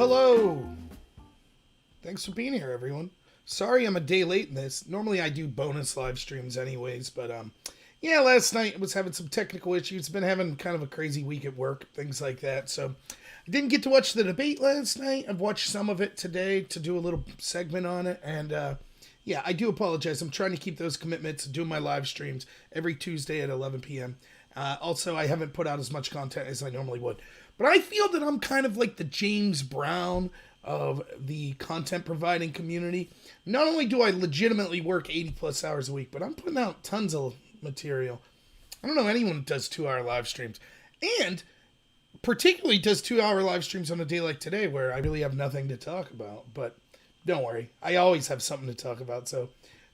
Hello. Thanks for being here, everyone. Sorry I'm a day late in this. Normally I do bonus live streams anyways, but yeah, last night I was having some technical issues. Been having kind of a crazy week at work, things like that. So I didn't get to watch the debate last night. I've watched some of it today to do a little segment on it, and yeah, I do apologize. I'm trying to keep those commitments, doing my live streams every Tuesday at 11 p.m. Also, I haven't put out as much content as I normally would. But I feel that I'm kind of like the James Brown of the content providing community. Not only do I legitimately work 80 plus hours a week, but I'm putting out tons of material. I don't know anyone that does 2-hour live streams. And particularly does 2-hour live streams on a day like today where I really have nothing to talk about. But don't worry, I always have something to talk about, so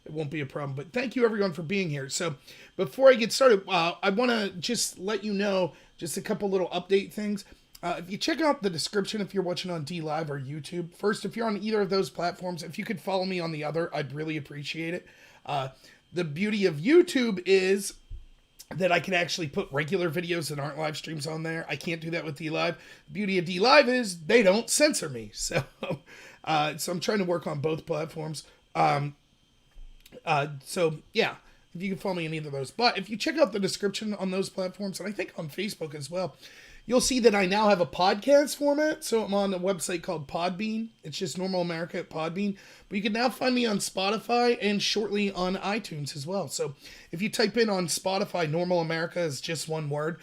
it won't be a problem. But thank you everyone for being here. So before I get started, I want to just let you know just a couple little update things. If you check out the description if you're watching on D Live or YouTube. First, if you're on either of those platforms, if you could follow me on the other, I'd really appreciate it. The beauty of YouTube is that I can actually put regular videos that aren't live streams on there. I can't do that with D Live. The beauty of D Live is they don't censor me. So, so I'm trying to work on both platforms. So yeah, if you can follow me on either of those. But if you check out the description on those platforms, and I think on Facebook as well, you'll see that I now have a podcast format. So I'm on a website called Podbean. It's just Normal America at Podbean. But you can now find me on Spotify and shortly on iTunes as well. So if you type in on Spotify, Normal America is just one word,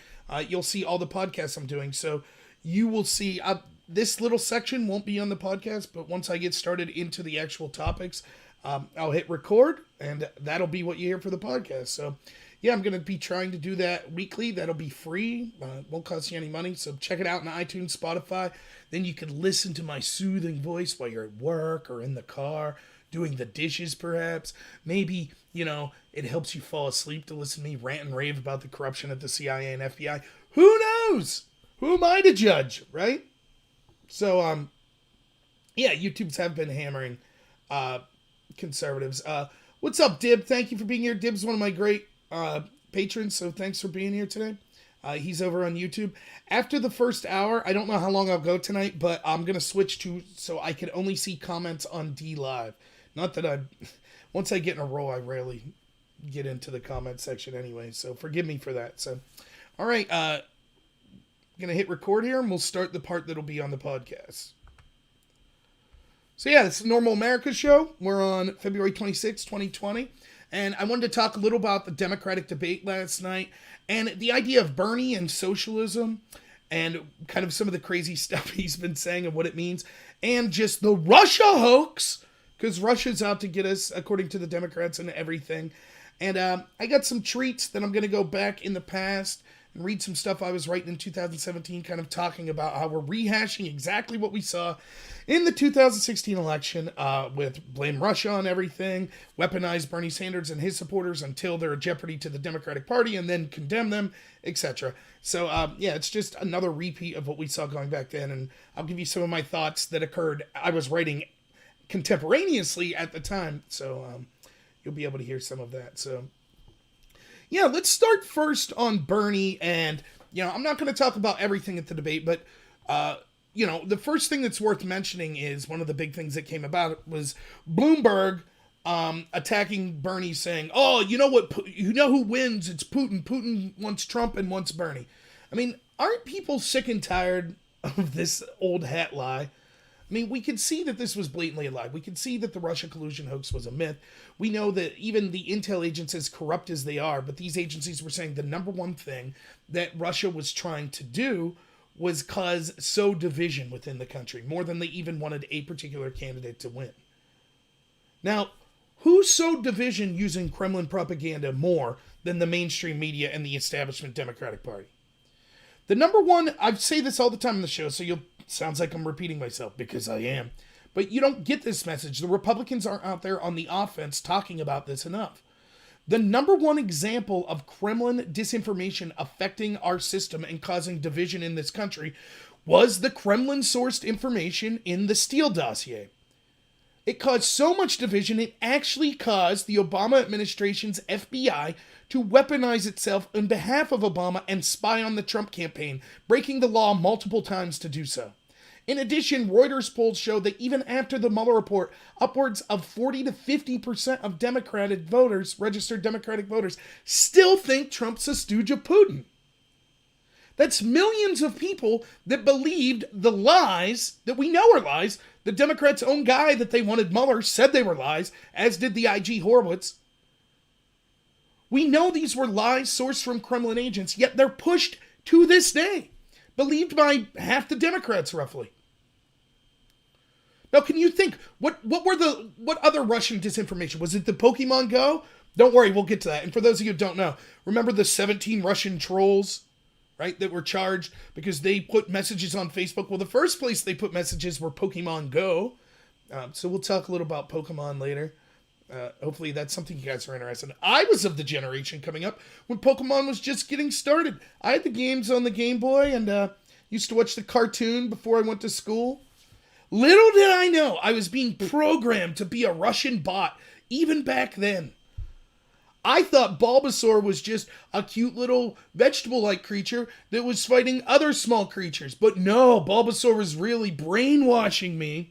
you'll see all the podcasts I'm doing. So you will see, this little section won't be on the podcast, but once I get started into the actual topics, I'll hit record, and that'll be what you hear for the podcast. So yeah, I'm going to be trying to do that weekly. That'll be free. Won't cost you any money. So check it out on iTunes, Spotify. Then you can listen to my soothing voice while you're at work or in the car, doing the dishes perhaps. Maybe, it helps you fall asleep to listen to me rant and rave about the corruption at the CIA and FBI. Who knows? Who am I to judge, right? So, yeah, YouTubes have been hammering conservatives. What's up, Dib? Thank you for being here. Dib's one of my great patrons, so thanks for being here today. He's over on YouTube. After the first hour, I don't know how long I'll go tonight, but I'm going to switch to so I can only see comments on D Live. Not that once I get in a row, I rarely get into the comment section anyway, so forgive me for that. So, all right, I'm going to hit record here, and we'll start the part that'll be on the podcast. So yeah, it's the Normal America show. We're on February 26, 2020. And I wanted to talk a little about the Democratic debate last night and the idea of Bernie and socialism and kind of some of the crazy stuff he's been saying and what it means. And just the Russia hoax, because Russia's out to get us, according to the Democrats and everything. And I got some treats that I'm going to go back in the past and read some stuff I was writing in 2017, kind of talking about how we're rehashing exactly what we saw in the 2016 election with blame Russia on everything, weaponize Bernie Sanders and his supporters until they're a jeopardy to the Democratic Party, and then condemn them, etc. So, yeah, it's just another repeat of what we saw going back then, and I'll give you some of my thoughts that occurred. I was writing contemporaneously at the time, so you'll be able to hear some of that. So, yeah, let's start first on Bernie, and, I'm not going to talk about everything at the debate, but, the first thing that's worth mentioning is one of the big things that came about was Bloomberg attacking Bernie, saying, oh, you know who wins? It's Putin. Putin wants Trump and wants Bernie. I mean, aren't people sick and tired of this old hat lie? I mean, we could see that this was blatantly a lie. We could see that the Russia collusion hoax was a myth. We know that even the intel agencies, corrupt as they are, but these agencies were saying the number one thing that Russia was trying to do was sow division within the country, more than they even wanted a particular candidate to win. Now, who sowed division using Kremlin propaganda more than the mainstream media and the establishment Democratic Party? The number one, I say this all the time on the show, so sounds like I'm repeating myself, because I am. But you don't get this message. The Republicans aren't out there on the offense talking about this enough. The number one example of Kremlin disinformation affecting our system and causing division in this country was the Kremlin-sourced information in the Steele dossier. It caused so much division, it actually caused the Obama administration's FBI to weaponize itself on behalf of Obama and spy on the Trump campaign, breaking the law multiple times to do so. In addition, Reuters polls show that even after the Mueller report, upwards of 40 to 50% of Democratic voters, registered Democratic voters, still think Trump's a stooge of Putin. That's millions of people that believed the lies that we know are lies. The Democrats' own guy that they wanted Mueller said they were lies, as did the IG Horowitz. We know these were lies sourced from Kremlin agents, yet they're pushed to this day, believed by half the Democrats roughly. Now, can you think, what other Russian disinformation? Was it the Pokemon Go? Don't worry, we'll get to that. And for those of you who don't know, remember the 17 Russian trolls, right, that were charged because they put messages on Facebook? Well, the first place they put messages were Pokemon Go. So we'll talk a little about Pokemon later. Hopefully that's something you guys are interested in. I was of the generation coming up when Pokemon was just getting started. I had the games on the Game Boy and used to watch the cartoon before I went to school. Little did I know I was being programmed to be a Russian bot even back then. I thought Bulbasaur was just a cute little vegetable-like creature that was fighting other small creatures. But no, Bulbasaur was really brainwashing me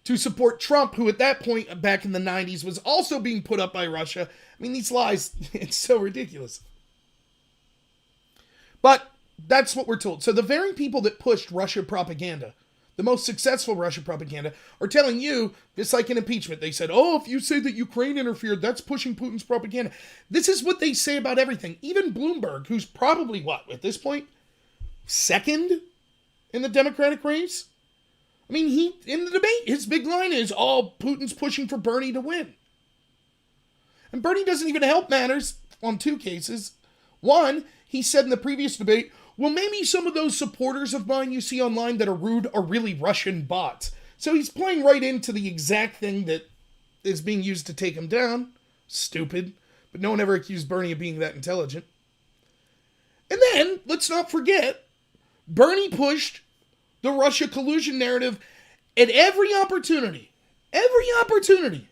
to support Trump, who at that point, back in the 90s, was also being put up by Russia. I mean, these lies, it's so ridiculous. But that's what we're told. So the very people that pushed Russia propaganda, the most successful Russia propaganda, are telling you, it's like an impeachment. They said, oh, if you say that Ukraine interfered, that's pushing Putin's propaganda. This is what they say about everything. Even Bloomberg, who's probably, at this point, second in the Democratic race? I mean, in the debate, his big line is, oh, Putin's pushing for Bernie to win. And Bernie doesn't even help matters on two cases. One, he said in the previous debate, well, maybe some of those supporters of mine you see online that are rude are really Russian bots. So he's playing right into the exact thing that is being used to take him down. Stupid. But no one ever accused Bernie of being that intelligent. And then, let's not forget, Bernie pushed the Russia collusion narrative at every opportunity. Every opportunity.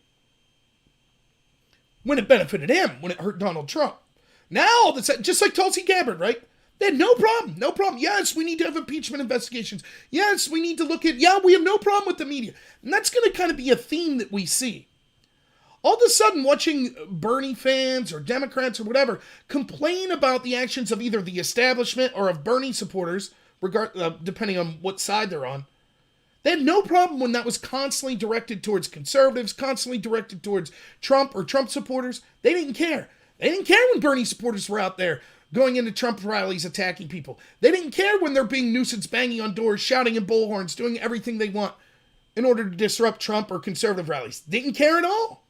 When it benefited him, when it hurt Donald Trump. Now, just like Tulsi Gabbard, right? They had no problem. No problem. Yes, we need to have impeachment investigations. Yes, we need to look at, we have no problem with the media. And that's going to kind of be a theme that we see. All of a sudden, watching Bernie fans or Democrats or whatever complain about the actions of either the establishment or of Bernie supporters, depending on what side they're on, they had no problem when that was constantly directed towards conservatives, constantly directed towards Trump or Trump supporters. They didn't care. They didn't care when Bernie supporters were out there going into Trump rallies, attacking people. They didn't care when they're being nuisance, banging on doors, shouting in bullhorns, doing everything they want in order to disrupt Trump or conservative rallies. Didn't care at all.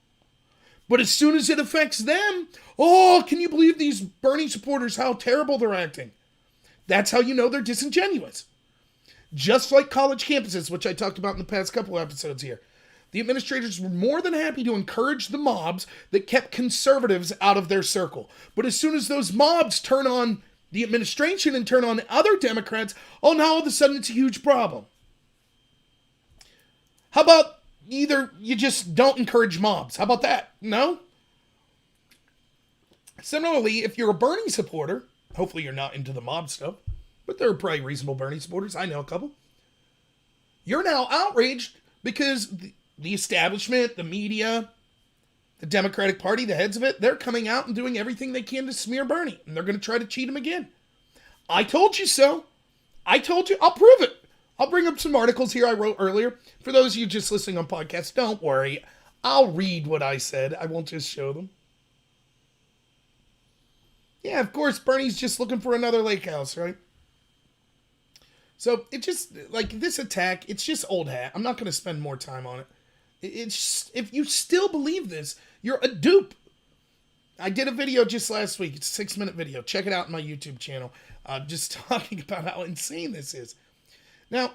But as soon as it affects them, oh, can you believe these Bernie supporters, how terrible they're acting? That's how you know they're disingenuous. Just like college campuses, which I talked about in the past couple episodes here. The administrators were more than happy to encourage the mobs that kept conservatives out of their circle. But as soon as those mobs turn on the administration and turn on other Democrats, oh, now all of a sudden it's a huge problem. How about either you just don't encourage mobs? How about that? No? Similarly, if you're a Bernie supporter, hopefully you're not into the mob stuff, but there are probably reasonable Bernie supporters. I know a couple. You're now outraged because the establishment, the media, the Democratic Party, the heads of it, they're coming out and doing everything they can to smear Bernie. And they're going to try to cheat him again. I told you so. I told you. I'll prove it. I'll bring up some articles here I wrote earlier. For those of you just listening on podcasts, don't worry. I'll read what I said. I won't just show them. Yeah, of course, Bernie's just looking for another lake house, right? So, it just, like, this attack, it's just old hat. I'm not going to spend more time on it. It's, if you still believe this, you're a dupe. I did a video just last week. It's a 6-minute video. Check it out on my YouTube channel. Just talking about how insane this is. Now,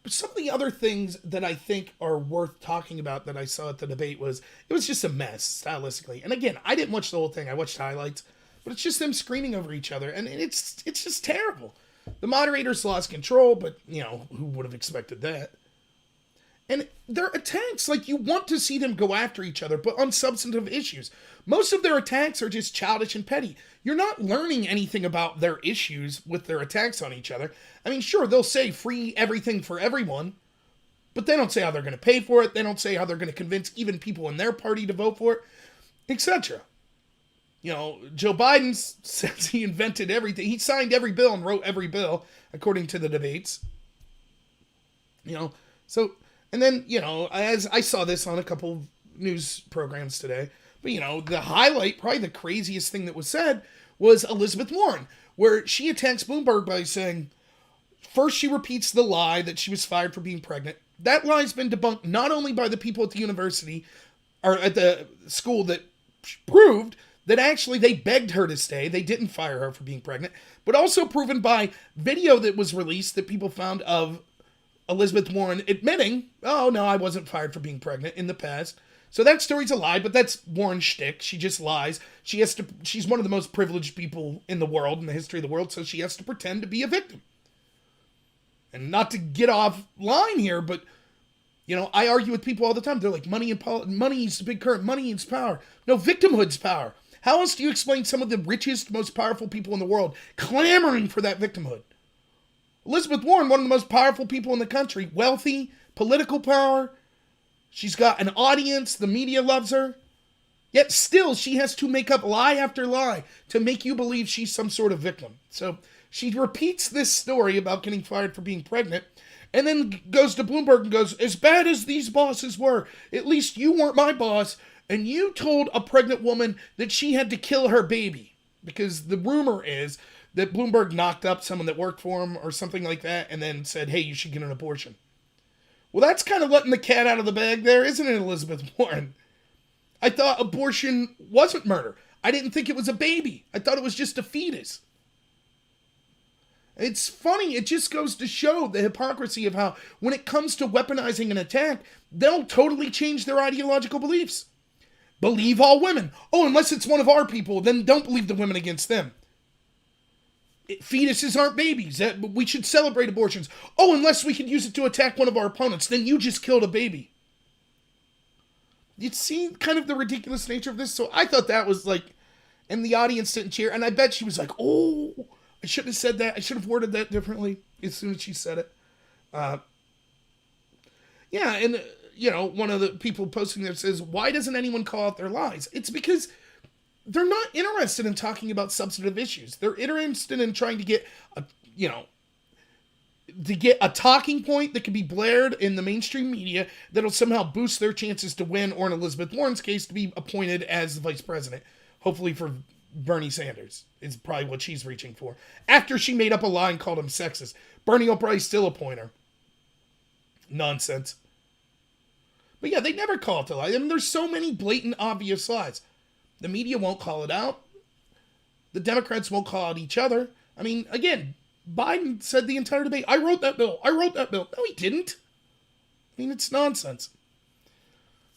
some of the other things that I think are worth talking about that I saw at the debate was, it was just a mess, stylistically. And again, I didn't watch the whole thing. I watched highlights. But it's just them screaming over each other. And it's just terrible. The moderators lost control, but, who would have expected that? And they're attacks. Like, you want to see them go after each other, but on substantive issues. Most of their attacks are just childish and petty. You're not learning anything about their issues with their attacks on each other. I mean, sure, they'll say free everything for everyone, but they don't say how they're going to pay for it. They don't say how they're going to convince even people in their party to vote for it, etc. You know, Joe Biden says he invented everything. He signed every bill and wrote every bill, according to the debates. You know, so, and then, you know, as I saw this on a couple news programs today, but, you know, the highlight, probably the craziest thing that was said, was Elizabeth Warren, where she attacks Bloomberg by saying, first she repeats the lie that she was fired for being pregnant. That lie's been debunked not only by the people at the university, or at the school that proved that actually they begged her to stay, they didn't fire her for being pregnant, but also proven by video that was released that people found of Elizabeth Warren admitting, oh no, I wasn't fired for being pregnant in the past. So that story's a lie, but that's Warren's shtick. She just lies. She's one of the most privileged people in the world, in the history of the world, so she has to pretend to be a victim. And not to get off line here, but, you know, I argue with people all the time. They're like, money is the big current, money is power. No, victimhood's power. How else do you explain some of the richest, most powerful people in the world clamoring for that victimhood? Elizabeth Warren, one of the most powerful people in the country, wealthy, political power. She's got an audience. The media loves her. Yet still, she has to make up lie after lie to make you believe she's some sort of victim. So she repeats this story about getting fired for being pregnant, and then goes to Bloomberg and goes, as bad as these bosses were, at least you weren't my boss, and you told a pregnant woman that she had to kill her baby. Because the rumor is that Bloomberg knocked up someone that worked for him or something like that, and then said, hey, you should get an abortion. Well, that's kind of letting the cat out of the bag there, isn't it, Elizabeth Warren? I thought abortion wasn't murder. I didn't think it was a baby. I thought it was just a fetus. It's funny. It just goes to show the hypocrisy of how, when it comes to weaponizing an attack, they'll totally change their ideological beliefs. Believe all women. Oh, unless it's one of our people, then don't believe the women against them. Fetuses aren't babies. We should celebrate abortions. Oh, unless we could use it to attack one of our opponents, then you just killed a baby. You see kind of the ridiculous nature of this? So I thought that was like, and the audience didn't cheer, and I bet she was like, oh, I shouldn't have said that. I should have worded that differently as soon as she said it. Yeah, and, you know, one of the people posting there says, why doesn't anyone call out their lies? It's because they're not interested in talking about substantive issues. They're interested in trying to get a talking point that can be blared in the mainstream media that'll somehow boost their chances to win, or in Elizabeth Warren's case, to be appointed as the vice president. Hopefully for Bernie Sanders is probably what she's reaching for. After she made up a lie and called him sexist. Bernie will probably still appoint her. Nonsense. But yeah, they never call it the lie. I mean, there's so many blatant, obvious lies. The media won't call it out. The Democrats won't call out each other. I mean, again, Biden said the entire debate, I wrote that bill. No, he didn't. I mean, it's nonsense.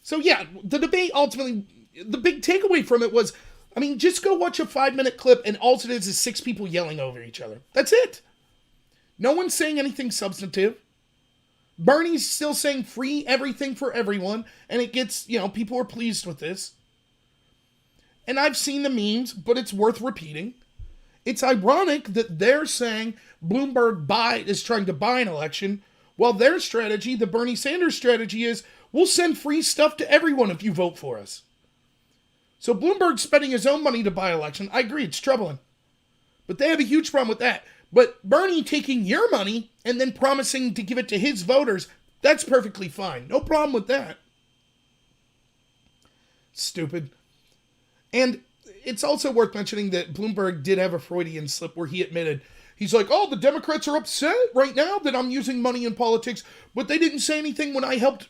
So yeah, the debate ultimately, the big takeaway from it was, I mean, just go watch a 5-minute clip and all it is 6 people yelling over each other. That's it. No one's saying anything substantive. Bernie's still saying free everything for everyone, and it gets, you know, people are pleased with this. And I've seen the memes, but it's worth repeating. It's ironic that they're saying Bloomberg is trying to buy an election, while their strategy, the Bernie Sanders strategy, is we'll send free stuff to everyone if you vote for us. So Bloomberg's spending his own money to buy an election. I agree, it's troubling. But they have a huge problem with that. But Bernie taking your money and then promising to give it to his voters, that's perfectly fine. No problem with that. Stupid. And it's also worth mentioning that Bloomberg did have a Freudian slip where he admitted, he's like, oh, the Democrats are upset right now that I'm using money in politics, but they didn't say anything when I helped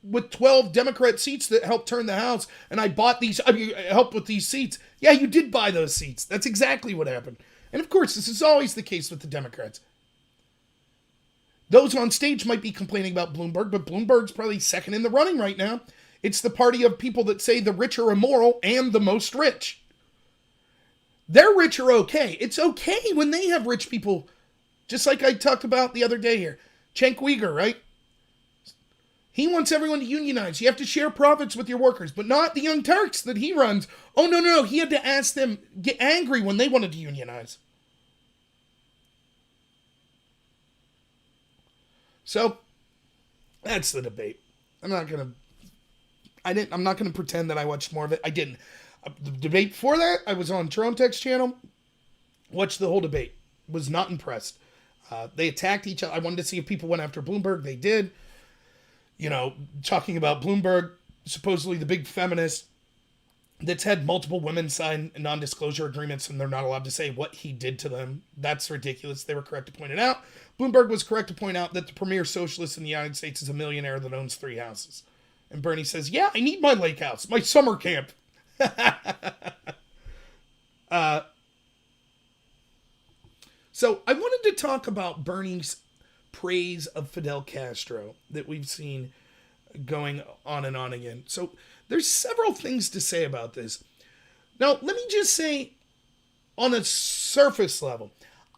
with 12 Democrat seats that helped turn the House, and I helped with these seats. Yeah, you did buy those seats. That's exactly what happened. And of course, this is always the case with the Democrats. Those on stage might be complaining about Bloomberg, but Bloomberg's probably second in the running right now. It's the party of people that say the rich are immoral and the most rich. Their rich are okay. It's okay when they have rich people. Just like I talked about the other day here. Cenk Uyghur, right? He wants everyone to unionize. You have to share profits with your workers, but not the Young Turks that he runs. Oh, no. He had to ask them, get angry when they wanted to unionize. So, that's the debate. I'm not going to pretend that I watched more of it. I didn't. The debate before that, I was on Drone Tech's channel. Watched the whole debate. Was not impressed. They attacked each other. I wanted to see if people went after Bloomberg. They did. Talking about Bloomberg, supposedly the big feminist that's had multiple women sign non-disclosure agreements and they're not allowed to say what he did to them. That's ridiculous. They were correct to point it out. Bloomberg was correct to point out that the premier socialist in the United States is a millionaire that owns 3 houses. And Bernie says, yeah, I need my lake house, my summer camp. So I wanted to talk about Bernie's praise of Fidel Castro that we've seen going on and on again. So there's several things to say about this. Now, let me just say on a surface level,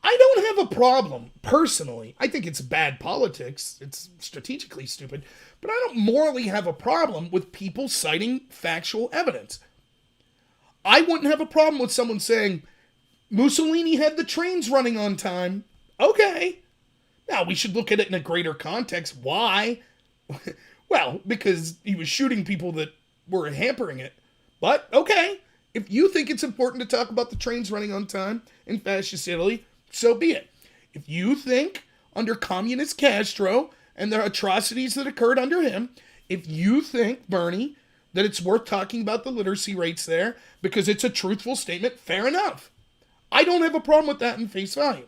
I don't have a problem personally. I think it's bad politics. It's strategically stupid, but I don't morally have a problem with people citing factual evidence. I wouldn't have a problem with someone saying Mussolini had the trains running on time. Okay. Now, we should look at it in a greater context. Why? Well, because he was shooting people that were hampering it. But, okay, if you think it's important to talk about the trains running on time in fascist Italy, so be it. If you think under communist Castro and the atrocities that occurred under him, if you think, Bernie, that it's worth talking about the literacy rates there because it's a truthful statement, fair enough. I don't have a problem with that in face value.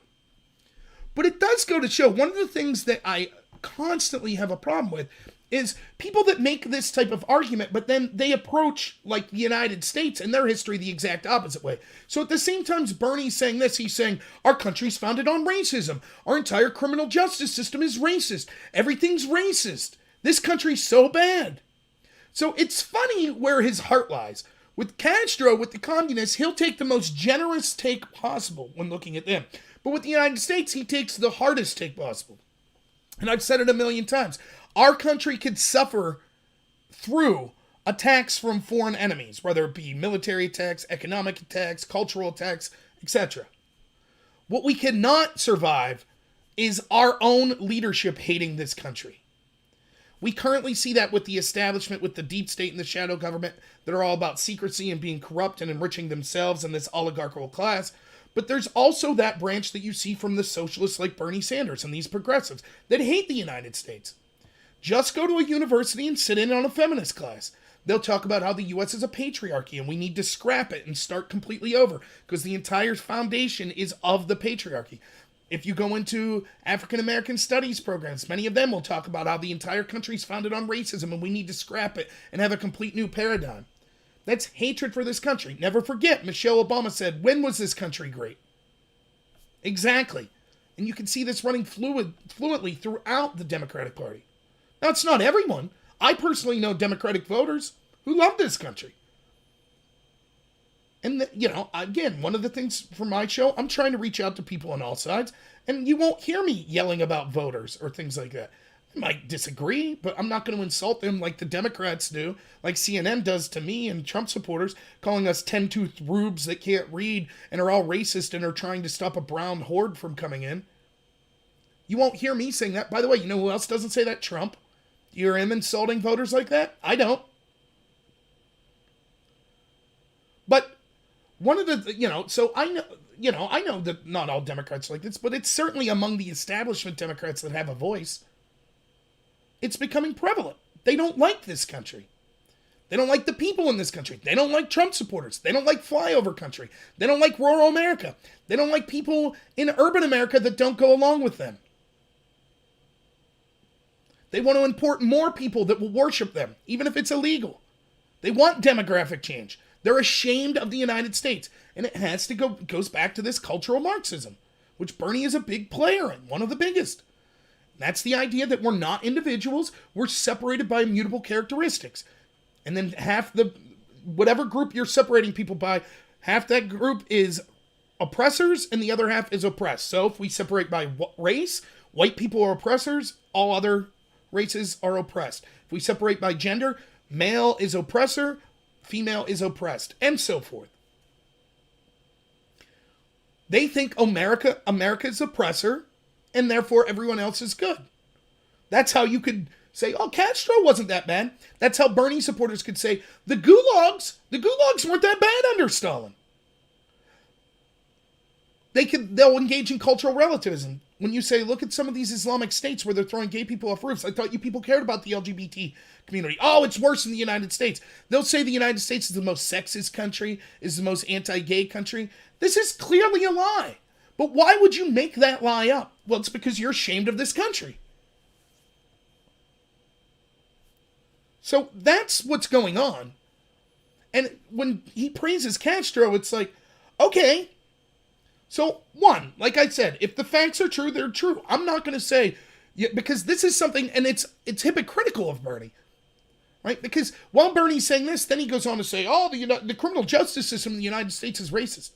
But it does go to show, one of the things that I constantly have a problem with is people that make this type of argument, but then they approach, like, the United States and their history the exact opposite way. So at the same time as Bernie's saying this, he's saying, our country's founded on racism. Our entire criminal justice system is racist. Everything's racist. This country's so bad. So it's funny where his heart lies. With Castro, with the communists, he'll take the most generous take possible when looking at them. But with the United States, he takes the hardest take possible. And I've said it a million times. Our country could suffer through attacks from foreign enemies, whether it be military attacks, economic attacks, cultural attacks, etc. What we cannot survive is our own leadership hating this country. We currently see that with the establishment, with the deep state and the shadow government that are all about secrecy and being corrupt and enriching themselves and this oligarchical class. But there's also that branch that you see from the socialists like Bernie Sanders and these progressives that hate the United States. Just go to a university and sit in on a feminist class. They'll talk about how the U.S. is a patriarchy and we need to scrap it and start completely over because the entire foundation is of the patriarchy. If you go into African American studies programs, many of them will talk about how the entire country is founded on racism and we need to scrap it and have a complete new paradigm. That's hatred for this country. Never forget, Michelle Obama said, when was this country great? Exactly. And you can see this running fluently throughout the Democratic Party. Now, it's not everyone. I personally know Democratic voters who love this country. And, again, one of the things for my show, I'm trying to reach out to people on all sides, and you won't hear me yelling about voters or things like that. I might disagree, but I'm not going to insult them like the Democrats do, like CNN does to me and Trump supporters, calling us 10-toothed rubes that can't read and are all racist and are trying to stop a brown horde from coming in. You won't hear me saying that. By the way, you know who else doesn't say that? Trump. Do you hear him insulting voters like that? I don't. But one of the, so I know that not all Democrats are like this, but it's certainly among the establishment Democrats that have a voice. It's becoming prevalent. They don't like this country. They don't like the people in this country. They don't like Trump supporters. They don't like flyover country. They don't like rural America. They don't like people in urban America that don't go along with them. They want to import more people that will worship them, even if it's illegal. They want demographic change. They're ashamed of the United States. And it has to goes back to this cultural Marxism, which Bernie is a big player in, one of the biggest. That's the idea that we're not individuals. We're separated by immutable characteristics. And then whatever group you're separating people by, half that group is oppressors and the other half is oppressed. So if we separate by race, white people are oppressors, all other races are oppressed. If we separate by gender, male is oppressor, female is oppressed, and so forth. They think America is oppressor, and therefore everyone else is good. That's how you could say, oh, Castro wasn't that bad. That's how Bernie supporters could say, the gulags weren't that bad under Stalin. They'll engage in cultural relativism. When you say, look at some of these Islamic states where they're throwing gay people off roofs, I thought you people cared about the LGBT community. Oh, it's worse in the United States. They'll say the United States is the most sexist country, is the most anti-gay country. This is clearly a lie. But why would you make that lie up? Well, it's because you're ashamed of this country. So that's what's going on. And when he praises Castro, it's like, okay. So, one, like I said, if the facts are true, they're true. I'm not going to say, because this is something, and it's hypocritical of Bernie, right? Because while Bernie's saying this, then he goes on to say, oh, the criminal justice system in the United States is racist.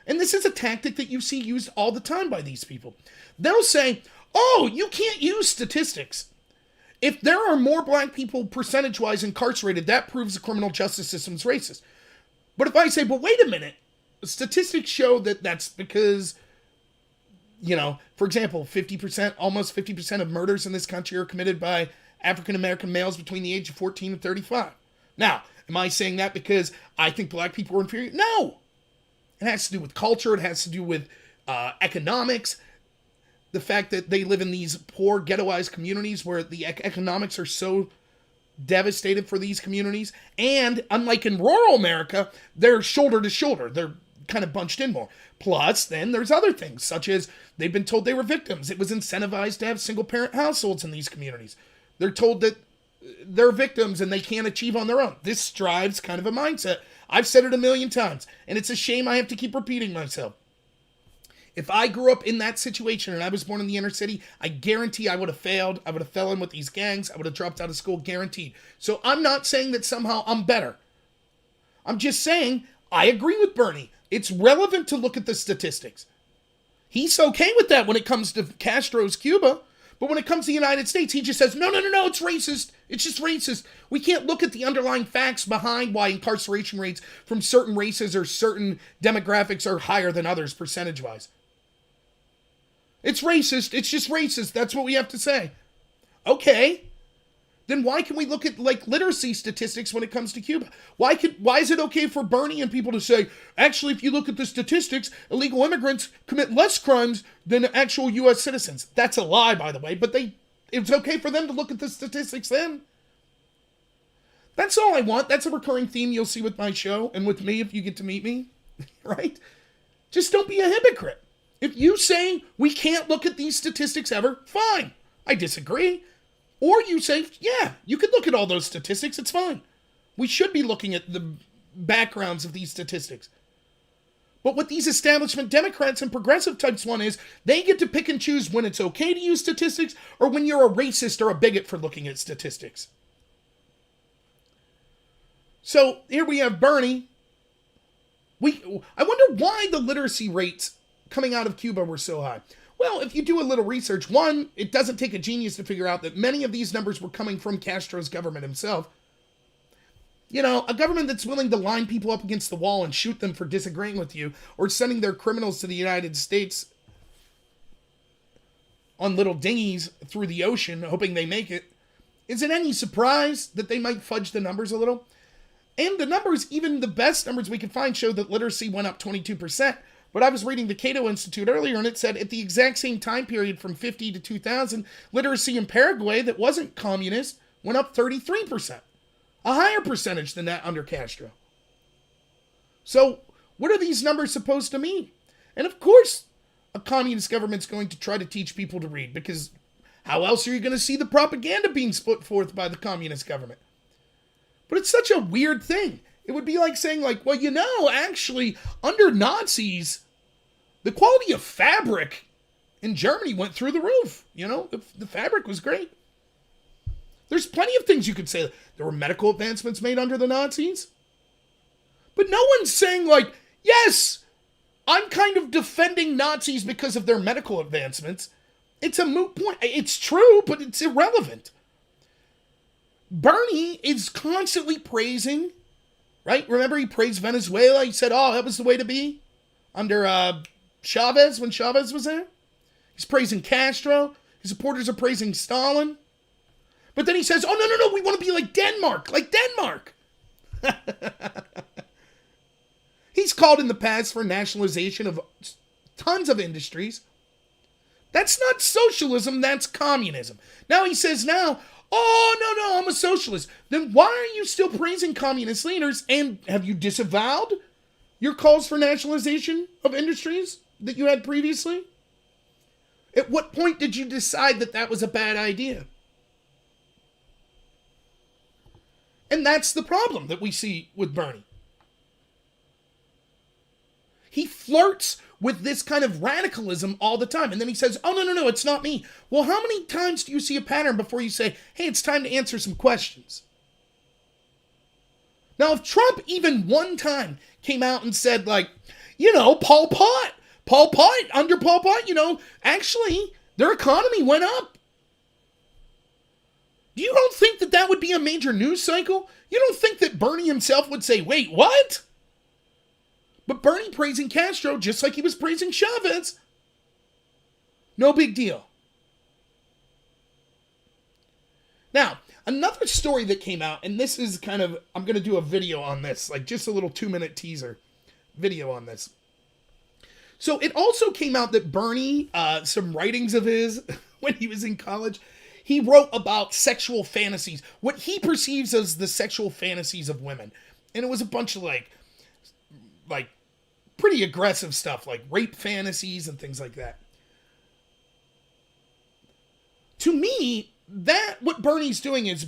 And this is a tactic that you see used all the time by these people. They'll say, oh, you can't use statistics. If there are more black people percentage-wise incarcerated, that proves the criminal justice system is racist. But if I say, but wait a minute, statistics show that that's because, for example, 50%, almost 50% of murders in this country are committed by African-American males between the age of 14 and 35. Now, am I saying that because I think black people are inferior? No. It has to do with culture. It has to do with economics. The fact that they live in these poor, ghettoized communities where the economics are so devastated for these communities. And unlike in rural America, they're shoulder to shoulder. They're kind of bunched in more. Plus, then there's other things, such as they've been told they were victims. It was incentivized to have single-parent households in these communities. They're told that they're victims and they can't achieve on their own. This drives kind of a mindset. I've said it a million times, and it's a shame I have to keep repeating myself. If I grew up in that situation and I was born in the inner city, I guarantee I would have failed. I would have fell in with these gangs. I would have dropped out of school, guaranteed. So I'm not saying that somehow I'm better. I'm just saying I agree with Bernie. It's relevant to look at the statistics. He's okay with that when it comes to Castro's Cuba. But when it comes to the United States, he just says, no, it's racist. It's just racist. We can't look at the underlying facts behind why incarceration rates from certain races or certain demographics are higher than others percentage-wise. It's racist. It's just racist. That's what we have to say. Okay. Then why can we look at literacy statistics when it comes to Cuba? Why is it okay for Bernie and people to say, actually, if you look at the statistics, illegal immigrants commit less crimes than actual U.S. citizens? That's a lie, by the way, but it's okay for them to look at the statistics then. That's all I want. That's a recurring theme you'll see with my show and with me if you get to meet me, right? Just don't be a hypocrite. If you say we can't look at these statistics ever, fine. I disagree. Or you say, yeah, you could look at all those statistics. It's fine. We should be looking at the backgrounds of these statistics. But what these establishment Democrats and progressive types want is they get to pick and choose when it's okay to use statistics or when you're a racist or a bigot for looking at statistics. So here we have Bernie. I wonder why the literacy rates coming out of Cuba were so high. Well, if you do a little research, one, it doesn't take a genius to figure out that many of these numbers were coming from Castro's government himself. A government that's willing to line people up against the wall and shoot them for disagreeing with you or sending their criminals to the United States on little dinghies through the ocean, hoping they make it. Is it any surprise that they might fudge the numbers a little? And the numbers, even the best numbers we could find, show that literacy went up 22%. But I was reading the Cato Institute earlier, and it said at the exact same time period from 50 to 2000, literacy in Paraguay that wasn't communist went up 33%. A higher percentage than that under Castro. So what are these numbers supposed to mean? And of course, a communist government's going to try to teach people to read, because how else are you going to see the propaganda being put forth by the communist government? But it's such a weird thing. It would be like saying, well, actually, under Nazis, the quality of fabric in Germany went through the roof. The fabric was great. There's plenty of things you could say. There were medical advancements made under the Nazis. But no one's saying, yes, I'm kind of defending Nazis because of their medical advancements. It's a moot point. It's true, but it's irrelevant. Bernie is constantly praising, right? Remember he praised Venezuela? He said, oh, that was the way to be under Chavez, when Chavez was there. He's praising Castro. His supporters are praising Stalin. But then he says, oh, no, we want to be like Denmark. Like Denmark. He's called in the past for nationalization of tons of industries. That's not socialism, that's communism. Now he says oh, no, I'm a socialist. Then why are you still praising communist leaders? And have you disavowed your calls for nationalization of industries that you had previously? At what point did you decide that that was a bad idea? And that's the problem that we see with Bernie. He flirts with this kind of radicalism all the time. And then he says, oh, no, it's not me. Well, how many times do you see a pattern before you say, hey, it's time to answer some questions? Now, if Trump even one time came out and said, like, Pol Pot, under Pol Pot, actually, their economy went up. You don't think that that would be a major news cycle? You don't think that Bernie himself would say, wait, what? But Bernie praising Castro just like he was praising Chavez. No big deal. Now, another story that came out, and this is kind of, I'm going to do a video on this, like just a little 2-minute teaser video on this. So it also came out that Bernie, some writings of his when he was in college, he wrote about sexual fantasies, what he perceives as the sexual fantasies of women. And it was a bunch of like pretty aggressive stuff, like rape fantasies and things like that. To me, what Bernie's doing is,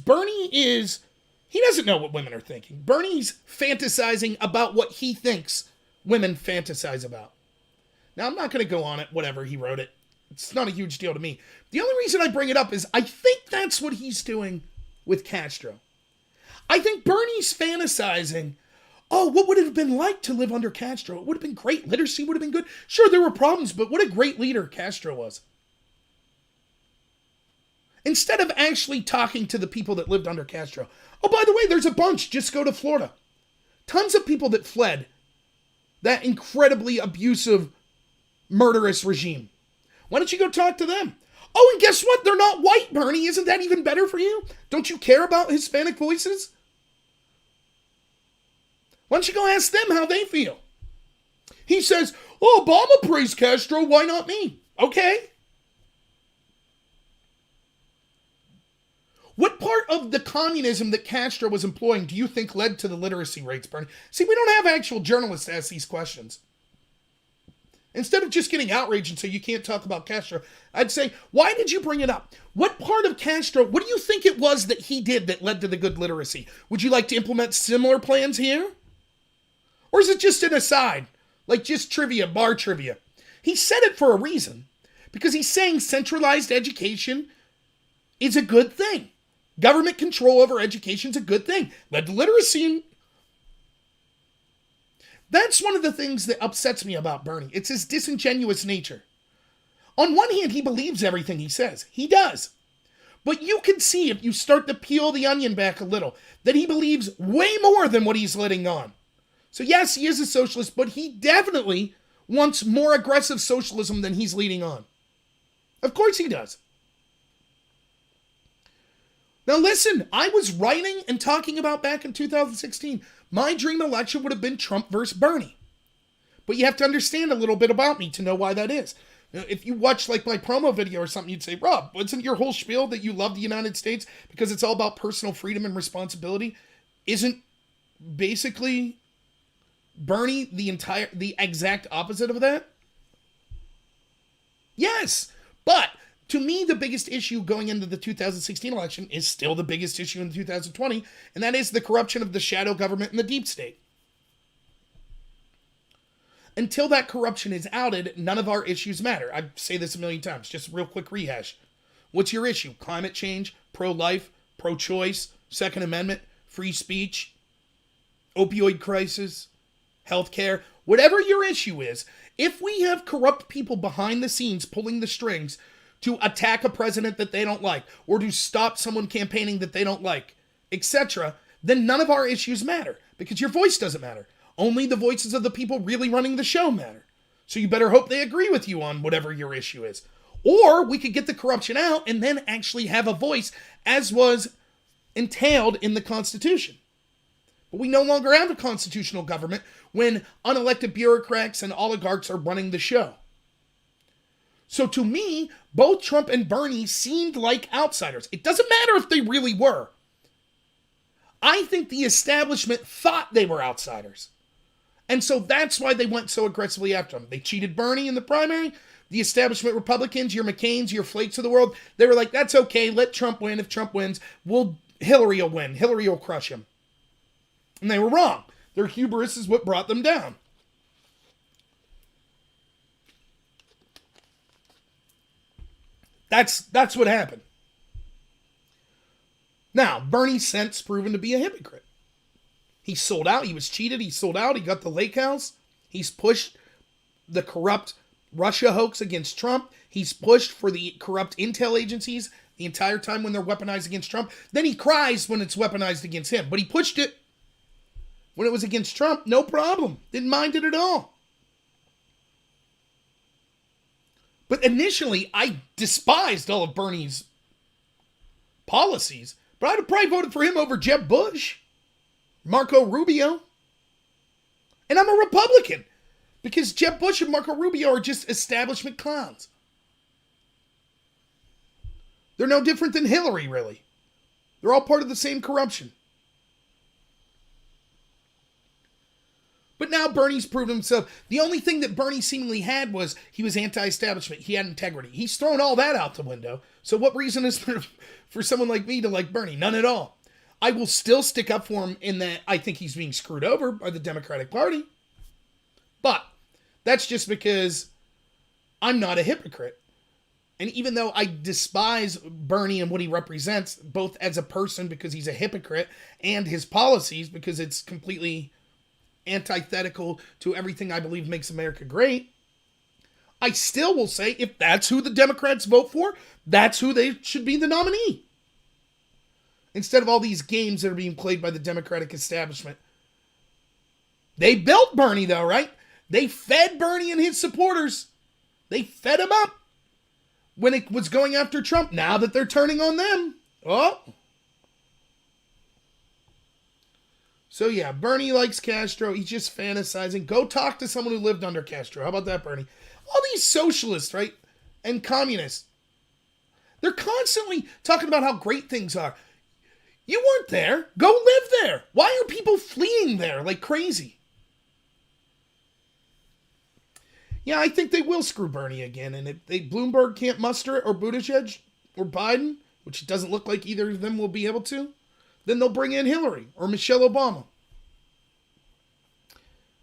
he doesn't know what women are thinking. Bernie's fantasizing about what he thinks women fantasize about. Now, I'm not going to go on it, whatever, he wrote it. It's not a huge deal to me. The only reason I bring it up is I think that's what he's doing with Castro. I think Bernie's fantasizing, oh, what would it have been like to live under Castro? It would have been great. Literacy would have been good. Sure, there were problems, but what a great leader Castro was. Instead of actually talking to the people that lived under Castro. Oh, by the way, there's a bunch. Just go to Florida. Tons of people that fled that incredibly abusive, murderous regime. Why don't you go talk to them? Oh, and guess what? They're not white, Bernie. Isn't that even better for you? Don't you care about Hispanic voices? Why don't you go ask them how they feel? He says, oh, Obama praised Castro. Why not me? Okay. What part of the communism that Castro was employing do you think led to the literacy rates, Bernie? See, we don't have actual journalists to ask these questions. Instead of just getting outraged and say you can't talk about Castro, I'd say, why did you bring it up? What part of Castro, what do you think it was that he did that led to the good literacy? Would you like to implement similar plans here? Or is it just an aside? Like just trivia, bar trivia. He said it for a reason. Because he's saying centralized education is a good thing. Government control over education is a good thing. Led to literacy. That's one of the things that upsets me about Bernie. It's his disingenuous nature. On one hand, he believes everything he says. He does. But you can see, if you start to peel the onion back a little, that he believes way more than what he's letting on. So yes, he is a socialist, but he definitely wants more aggressive socialism than he's leading on. Of course he does. Now listen, I was writing and talking about back in 2016, my dream election would have been Trump versus Bernie. But you have to understand a little bit about me to know why that is. Now, if you watch like my promo video or something, you'd say, Rob, wasn't your whole spiel that you love the United States because it's all about personal freedom and responsibility? Isn't basically Bernie the exact opposite of that? Yes, but to me, the biggest issue going into the 2016 election is still the biggest issue in 2020, and that is the corruption of the shadow government and the deep state. Until that corruption is outed, none of our issues matter. I say this a million times, just a real quick rehash. What's your issue? Climate change, pro-life, pro-choice, Second Amendment, free speech, opioid crisis, healthcare, whatever your issue is, if we have corrupt people behind the scenes pulling the strings to attack a president that they don't like, or to stop someone campaigning that they don't like, etc., then none of our issues matter, because your voice doesn't matter. Only the voices of the people really running the show matter. So you better hope they agree with you on whatever your issue is. Or we could get the corruption out and then actually have a voice, as was entailed in the Constitution. But we no longer have a constitutional government when unelected bureaucrats and oligarchs are running the show. So to me, both Trump and Bernie seemed like outsiders. It doesn't matter if they really were. I think the establishment thought they were outsiders. And so that's why they went so aggressively after him. They cheated Bernie in the primary. The establishment Republicans, your McCains, your Flakes of the world, they were like, that's okay, let Trump win. If Trump wins, Hillary will win. Hillary will crush him. And they were wrong. Their hubris is what brought them down. That's what happened. Now, Bernie's since proven to be a hypocrite. He sold out. He was cheated. He sold out. He got the lake house. He's pushed the corrupt Russia hoax against Trump. He's pushed for the corrupt intel agencies the entire time when they're weaponized against Trump. Then he cries when it's weaponized against him. But he pushed it when it was against Trump. No problem. Didn't mind it at all. But initially, I despised all of Bernie's policies. But I'd have probably voted for him over Jeb Bush, Marco Rubio. And I'm a Republican because Jeb Bush and Marco Rubio are just establishment clowns. They're no different than Hillary, really. They're all part of the same corruption. But now Bernie's proven himself. The only thing that Bernie seemingly had was he was anti-establishment. He had integrity. He's thrown all that out the window. So what reason is there for someone like me to like Bernie? None at all. I will still stick up for him in that I think he's being screwed over by the Democratic Party. But that's just because I'm not a hypocrite. And even though I despise Bernie and what he represents, both as a person because he's a hypocrite and his policies because it's completely antithetical to everything I believe makes America great, I still will say if that's who the Democrats vote for, that's who they should be the nominee. Instead of all these games that are being played by the Democratic establishment. They built Bernie though, right? They fed Bernie and his supporters. They fed him up when it was going after Trump. Now that they're turning on them. Oh. So yeah, Bernie likes Castro. He's just fantasizing. Go talk to someone who lived under Castro. How about that, Bernie? All these socialists, right? And communists. They're constantly talking about how great things are. You weren't there. Go live there. Why are people fleeing there like crazy? Yeah, I think they will screw Bernie again. And if Bloomberg can't muster it, or Buttigieg, or Biden, which it doesn't look like either of them will be able to, then they'll bring in Hillary or Michelle Obama.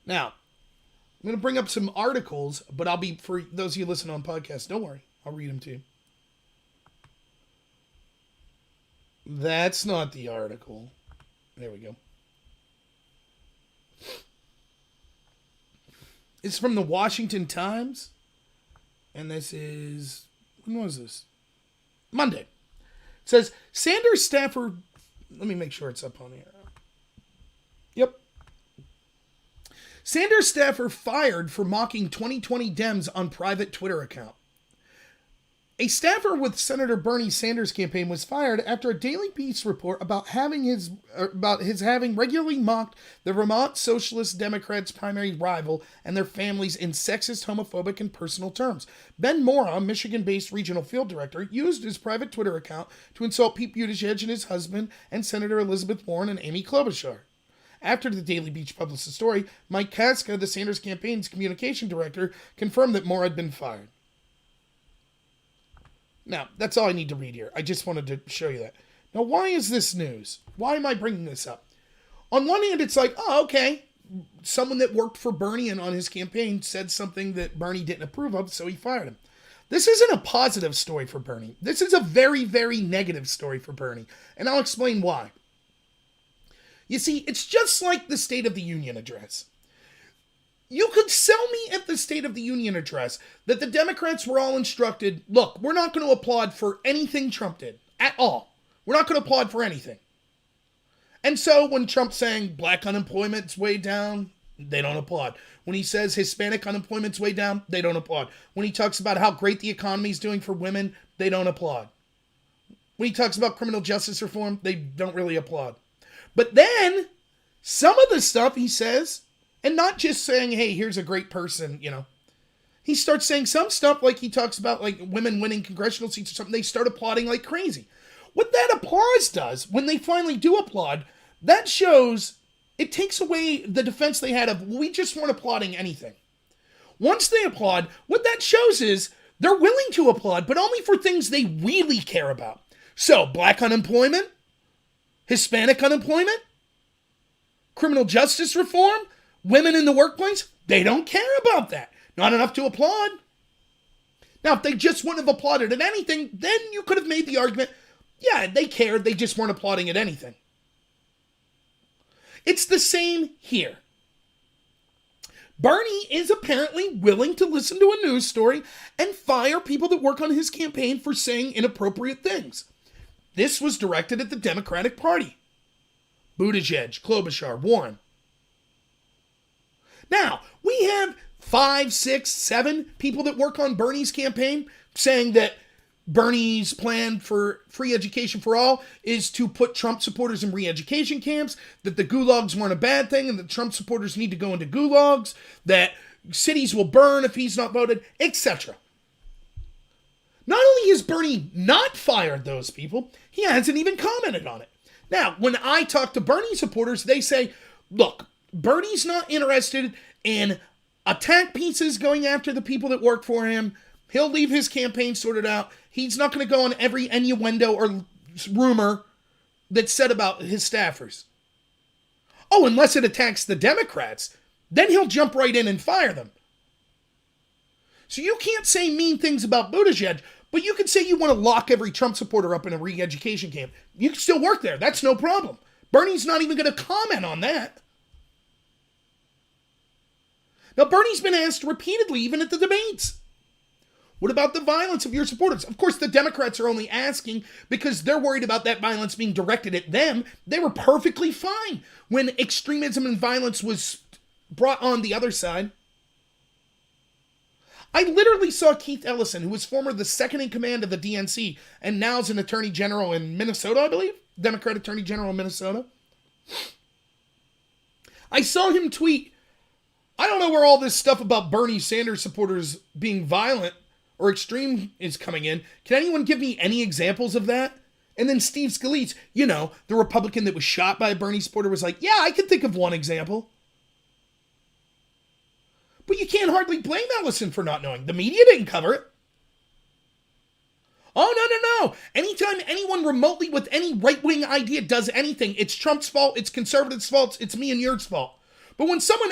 Now, I'm going to bring up some articles, but I'll be, for those of you listening on podcasts, don't worry. I'll read them to you. That's not the article. There we go. It's from the Washington Times. And this is, when was this? Monday. It says, Sanders staffer, let me make sure it's up on here. Yep. Sanders staffer fired for mocking 2020 Dems on private Twitter account. A staffer with Senator Bernie Sanders' campaign was fired after a Daily Beast report about his having regularly mocked the Vermont Socialist Democrats' primary rival and their families in sexist, homophobic, and personal terms. Ben Mora, Michigan-based regional field director, used his private Twitter account to insult Pete Buttigieg and his husband and Senator Elizabeth Warren and Amy Klobuchar. After the Daily Beast published the story, Mike Kaska, the Sanders campaign's communication director, confirmed that Mora had been fired. Now, that's all I need to read here. I just wanted to show you that. Now, why is this news? Why am I bringing this up? On one hand, it's like, oh, okay. Someone that worked for Bernie and on his campaign said something that Bernie didn't approve of, so he fired him. This isn't a positive story for Bernie. This is a very, very negative story for Bernie. And I'll explain why. You see, it's just like the State of the Union address. You could sell me at the State of the Union address that the Democrats were all instructed, look, we're not going to applaud for anything Trump did at all. We're not going to applaud for anything. And so when Trump's saying black unemployment's way down, they don't applaud. When he says Hispanic unemployment's way down, they don't applaud. When he talks about how great the economy is doing for women, they don't applaud. When he talks about criminal justice reform, they don't really applaud. But then, some of the stuff he says, and not just saying, hey, here's a great person, he starts saying some stuff like he talks about like women winning congressional seats or something. They start applauding like crazy. What that applause does, when they finally do applaud, that shows, it takes away the defense they had of, we just weren't applauding anything. Once they applaud, what that shows is they're willing to applaud, but only for things they really care about. So, black unemployment, Hispanic unemployment, criminal justice reform, women in the workplace, they don't care about that. Not enough to applaud. Now, if they just wouldn't have applauded at anything, then you could have made the argument, yeah, they cared, they just weren't applauding at anything. It's the same here. Bernie is apparently willing to listen to a news story and fire people that work on his campaign for saying inappropriate things. This was directed at the Democratic Party. Buttigieg, Klobuchar, Warren. Now, we have 5, 6, 7 people that work on Bernie's campaign saying that Bernie's plan for free education for all is to put Trump supporters in re-education camps, that the gulags weren't a bad thing, and that Trump supporters need to go into gulags, that cities will burn if he's not voted, etc. Not only has Bernie not fired those people, he hasn't even commented on it. Now, when I talk to Bernie supporters, they say, look, Bernie's not interested in attack pieces going after the people that work for him. He'll leave his campaign sorted out. He's not going to go on every innuendo or rumor that's said about his staffers. Oh, unless it attacks the Democrats, then he'll jump right in and fire them. So you can't say mean things about Buttigieg, but you can say you want to lock every Trump supporter up in a re-education camp. You can still work there. That's no problem. Bernie's not even going to comment on that. Now, Bernie's been asked repeatedly, even at the debates, what about the violence of your supporters? Of course, the Democrats are only asking because they're worried about that violence being directed at them. They were perfectly fine when extremism and violence was brought on the other side. I literally saw Keith Ellison, who was former the second in command of the DNC and now is an attorney general in Minnesota, I believe. Democrat attorney general in Minnesota. I saw him tweet, I don't know where all this stuff about Bernie Sanders supporters being violent or extreme is coming in. Can anyone give me any examples of that? And then Steve Scalise, the Republican that was shot by a Bernie supporter, was like, yeah, I can think of one example. But you can't hardly blame Ellison for not knowing. The media didn't cover it. Oh, no. Anytime anyone remotely with any right-wing idea does anything, it's Trump's fault, it's conservatives' fault, it's me and yours fault. But when someone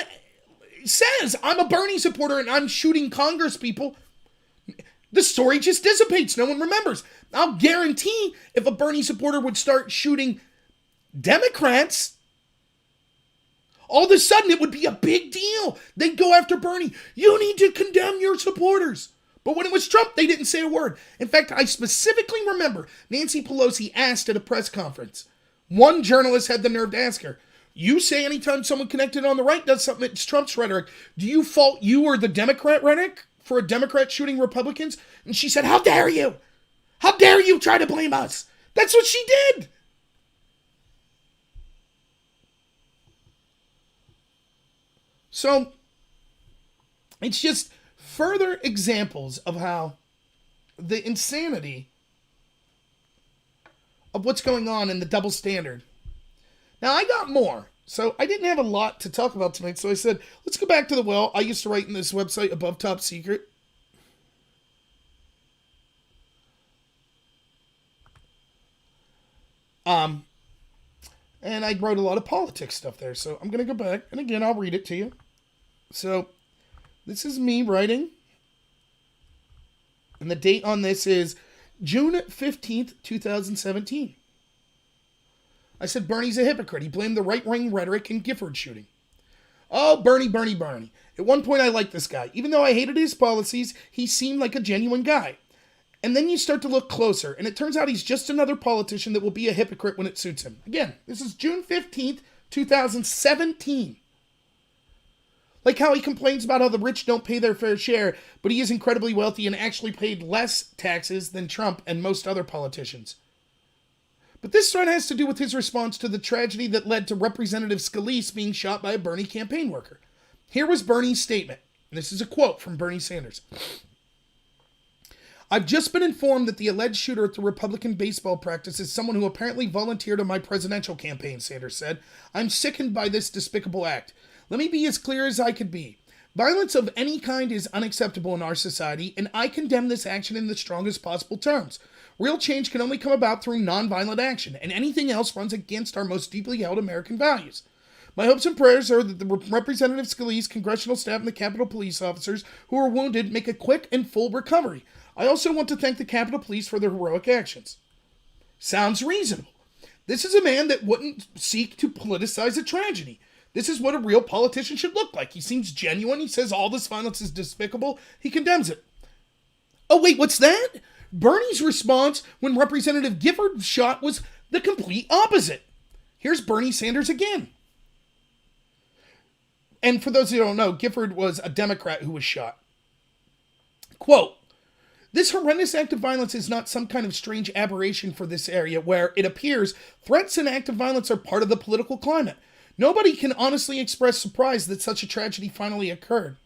says, I'm a Bernie supporter and I'm shooting Congress people, the story just dissipates. No one remembers. I'll guarantee if a Bernie supporter would start shooting Democrats, all of a sudden it would be a big deal. They'd go after Bernie. You need to condemn your supporters. But when it was Trump, they didn't say a word. In fact, I specifically remember Nancy Pelosi asked at a press conference. One journalist had the nerve to ask her, you say anytime someone connected on the right does something, it's Trump's rhetoric. Do you fault you or the Democrat rhetoric for a Democrat shooting Republicans? And she said, how dare you? How dare you try to blame us? That's what she did. So, it's just further examples of how the insanity of what's going on in the double standard. Now, I got more, so I didn't have a lot to talk about tonight, so I said, let's go back to the well. I used to write in this website, Above Top Secret. And I wrote a lot of politics stuff there, so I'm going to go back, and again, I'll read it to you. So, this is me writing, and the date on this is June 15th, 2017. I said Bernie's a hypocrite. He blamed the right-wing rhetoric and Gifford shooting. Oh, Bernie, Bernie, Bernie. At one point, I liked this guy. Even though I hated his policies, he seemed like a genuine guy. And then you start to look closer, and it turns out he's just another politician that will be a hypocrite when it suits him. Again, this is June 15th, 2017. Like how he complains about how the rich don't pay their fair share, but he is incredibly wealthy and actually paid less taxes than Trump and most other politicians. But this threat has to do with his response to the tragedy that led to Representative Scalise being shot by a Bernie campaign worker. Here was Bernie's statement. This is a quote from Bernie Sanders. I've just been informed that the alleged shooter at the Republican baseball practice is someone who apparently volunteered on my presidential campaign, Sanders said. I'm sickened by this despicable act. Let me be as clear as I could be. Violence of any kind is unacceptable in our society, and I condemn this action in the strongest possible terms. Real change can only come about through nonviolent action, and anything else runs against our most deeply held American values. My hopes and prayers are that the Representative Scalise, congressional staff, and the Capitol Police officers who are wounded make a quick and full recovery. I also want to thank the Capitol Police for their heroic actions. Sounds reasonable. This is a man that wouldn't seek to politicize a tragedy. This is what a real politician should look like. He seems genuine. He says all this violence is despicable. He condemns it. Oh, wait, what's that? Bernie's response when Representative Gifford shot was the complete opposite. Here's Bernie Sanders again. And for those who don't know, Gifford was a Democrat who was shot. Quote, this horrendous act of violence is not some kind of strange aberration for this area where it appears threats and acts of violence are part of the political climate. Nobody can honestly express surprise that such a tragedy finally occurred.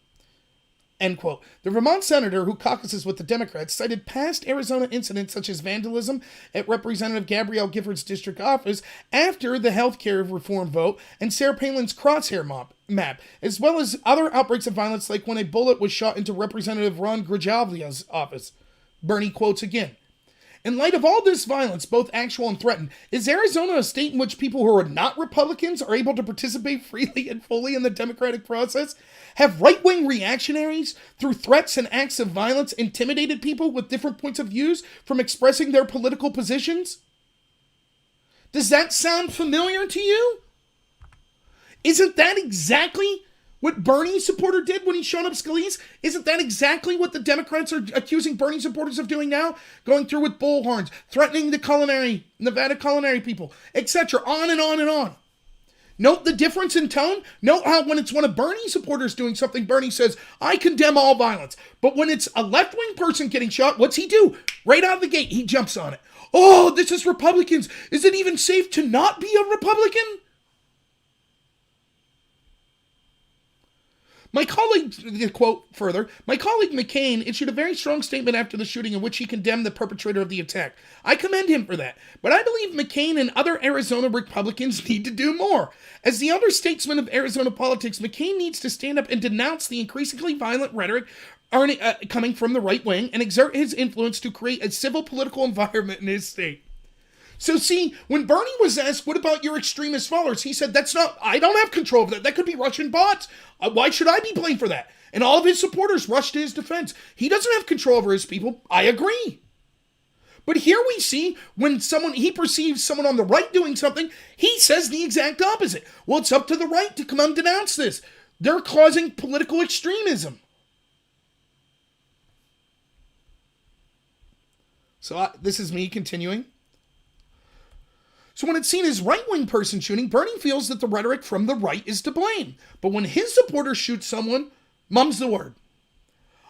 End quote. The Vermont senator who caucuses with the Democrats cited past Arizona incidents such as vandalism at Representative Gabrielle Gifford's district office after the health care reform vote and Sarah Palin's crosshair map, as well as other outbreaks of violence like when a bullet was shot into Representative Ron Grijalva's office. Bernie quotes again. In light of all this violence, both actual and threatened, is Arizona a state in which people who are not Republicans are able to participate freely and fully in the democratic process? Have right-wing reactionaries, through threats and acts of violence, intimidated people with different points of views from expressing their political positions? Does that sound familiar to you? Isn't that exactly what Bernie's supporter did when he shot up Scalise? Isn't that exactly what the Democrats are accusing Bernie supporters of doing now? Going through with bullhorns, threatening the Nevada culinary people, etc. On and on and on. Note the difference in tone. Note how when it's one of Bernie's supporters doing something, Bernie says, I condemn all violence. But when it's a left-wing person getting shot, what's he do? Right out of the gate, he jumps on it. Oh, this is Republicans. Is it even safe to not be a Republican? My colleague, quote further, my colleague McCain issued a very strong statement after the shooting in which he condemned the perpetrator of the attack. I commend him for that, but I believe McCain and other Arizona Republicans need to do more. As the elder statesman of Arizona politics, McCain needs to stand up and denounce the increasingly violent rhetoric coming from the right wing and exert his influence to create a civil political environment in his state. So see, when Bernie was asked, what about your extremist followers? He said, I don't have control of that. That could be Russian bots. Why should I be blamed for that? And all of his supporters rushed to his defense. He doesn't have control over his people. I agree. But here we see when he perceives someone on the right doing something, he says the exact opposite. Well, it's up to the right to come and denounce this. They're causing political extremism. So this is me continuing. So when it's seen as right-wing person shooting, Bernie feels that the rhetoric from the right is to blame. But when his supporters shoot someone, mum's the word.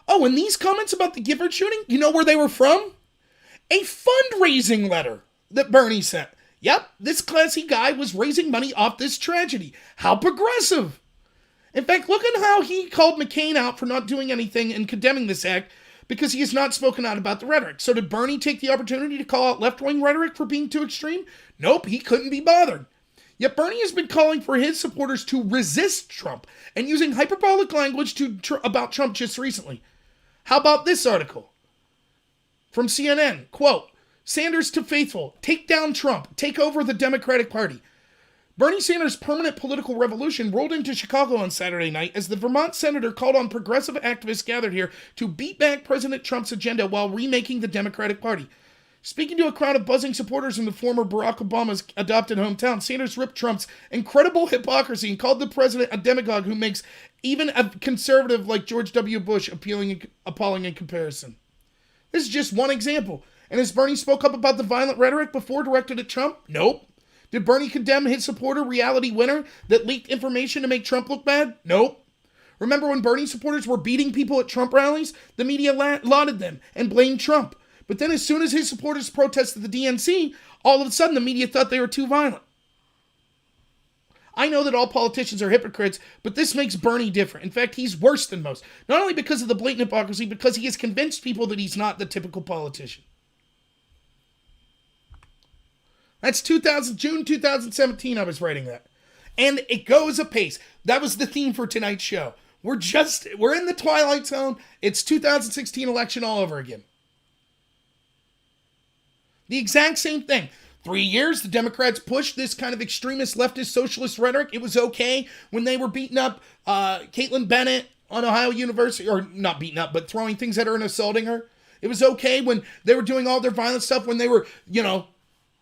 Oh, and these comments about the Gifford shooting, you know where they were from? A fundraising letter that Bernie sent. Yep, this classy guy was raising money off this tragedy. How progressive. In fact, look at how he called McCain out for not doing anything and condemning this act because he has not spoken out about the rhetoric. So did Bernie take the opportunity to call out left-wing rhetoric for being too extreme? Nope, he couldn't be bothered. Yet Bernie has been calling for his supporters to resist Trump and using hyperbolic language about Trump just recently. How about this article? From CNN, quote, Sanders to faithful, take down Trump, take over the Democratic Party. Bernie Sanders' permanent political revolution rolled into Chicago on Saturday night as the Vermont senator called on progressive activists gathered here to beat back President Trump's agenda while remaking the Democratic Party. Speaking to a crowd of buzzing supporters in the former Barack Obama's adopted hometown, Sanders ripped Trump's incredible hypocrisy and called the president a demagogue who makes even a conservative like George W. Bush appalling in comparison. This is just one example. And has Bernie spoke up about the violent rhetoric before directed at Trump? Nope. Did Bernie condemn his supporter, Reality Winner, that leaked information to make Trump look bad? Nope. Remember when Bernie supporters were beating people at Trump rallies? The media lauded them and blamed Trump. But then as soon as his supporters protested the DNC, all of a sudden the media thought they were too violent. I know that all politicians are hypocrites, but this makes Bernie different. In fact, he's worse than most. Not only because of the blatant hypocrisy, because he has convinced people that he's not the typical politician. That's June 2017 I was writing that. And it goes apace. That was the theme for tonight's show. We're in the twilight zone. It's 2016 election all over again. The exact same thing. 3 years, the Democrats pushed this kind of extremist leftist socialist rhetoric. It was okay when they were beating up Caitlin Bennett on Ohio University, or not beating up, but throwing things at her and assaulting her. It was okay when they were doing all their violent stuff, when they were,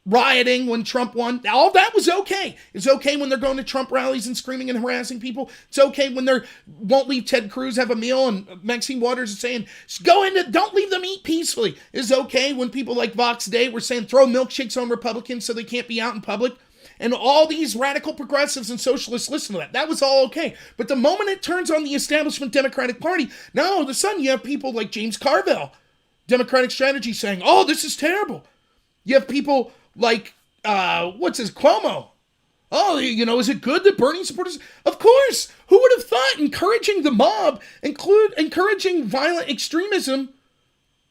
rioting when Trump won. All that was okay. It's okay when they're going to Trump rallies and screaming and harassing people. It's okay when they won't leave Ted Cruz have a meal and Maxine Waters is saying, don't leave them eat peacefully. It's okay when people like Vox Day were saying throw milkshakes on Republicans so they can't be out in public. And all these radical progressives and socialists listen to that. That was all okay. But the moment it turns on the establishment Democratic Party, now all of a sudden you have people like James Carville, Democratic Strategy, saying, oh, this is terrible. You have people like, Cuomo. Oh, is it good that Bernie supporters? Of course. Who would have thought encouraging the mob, encouraging violent extremism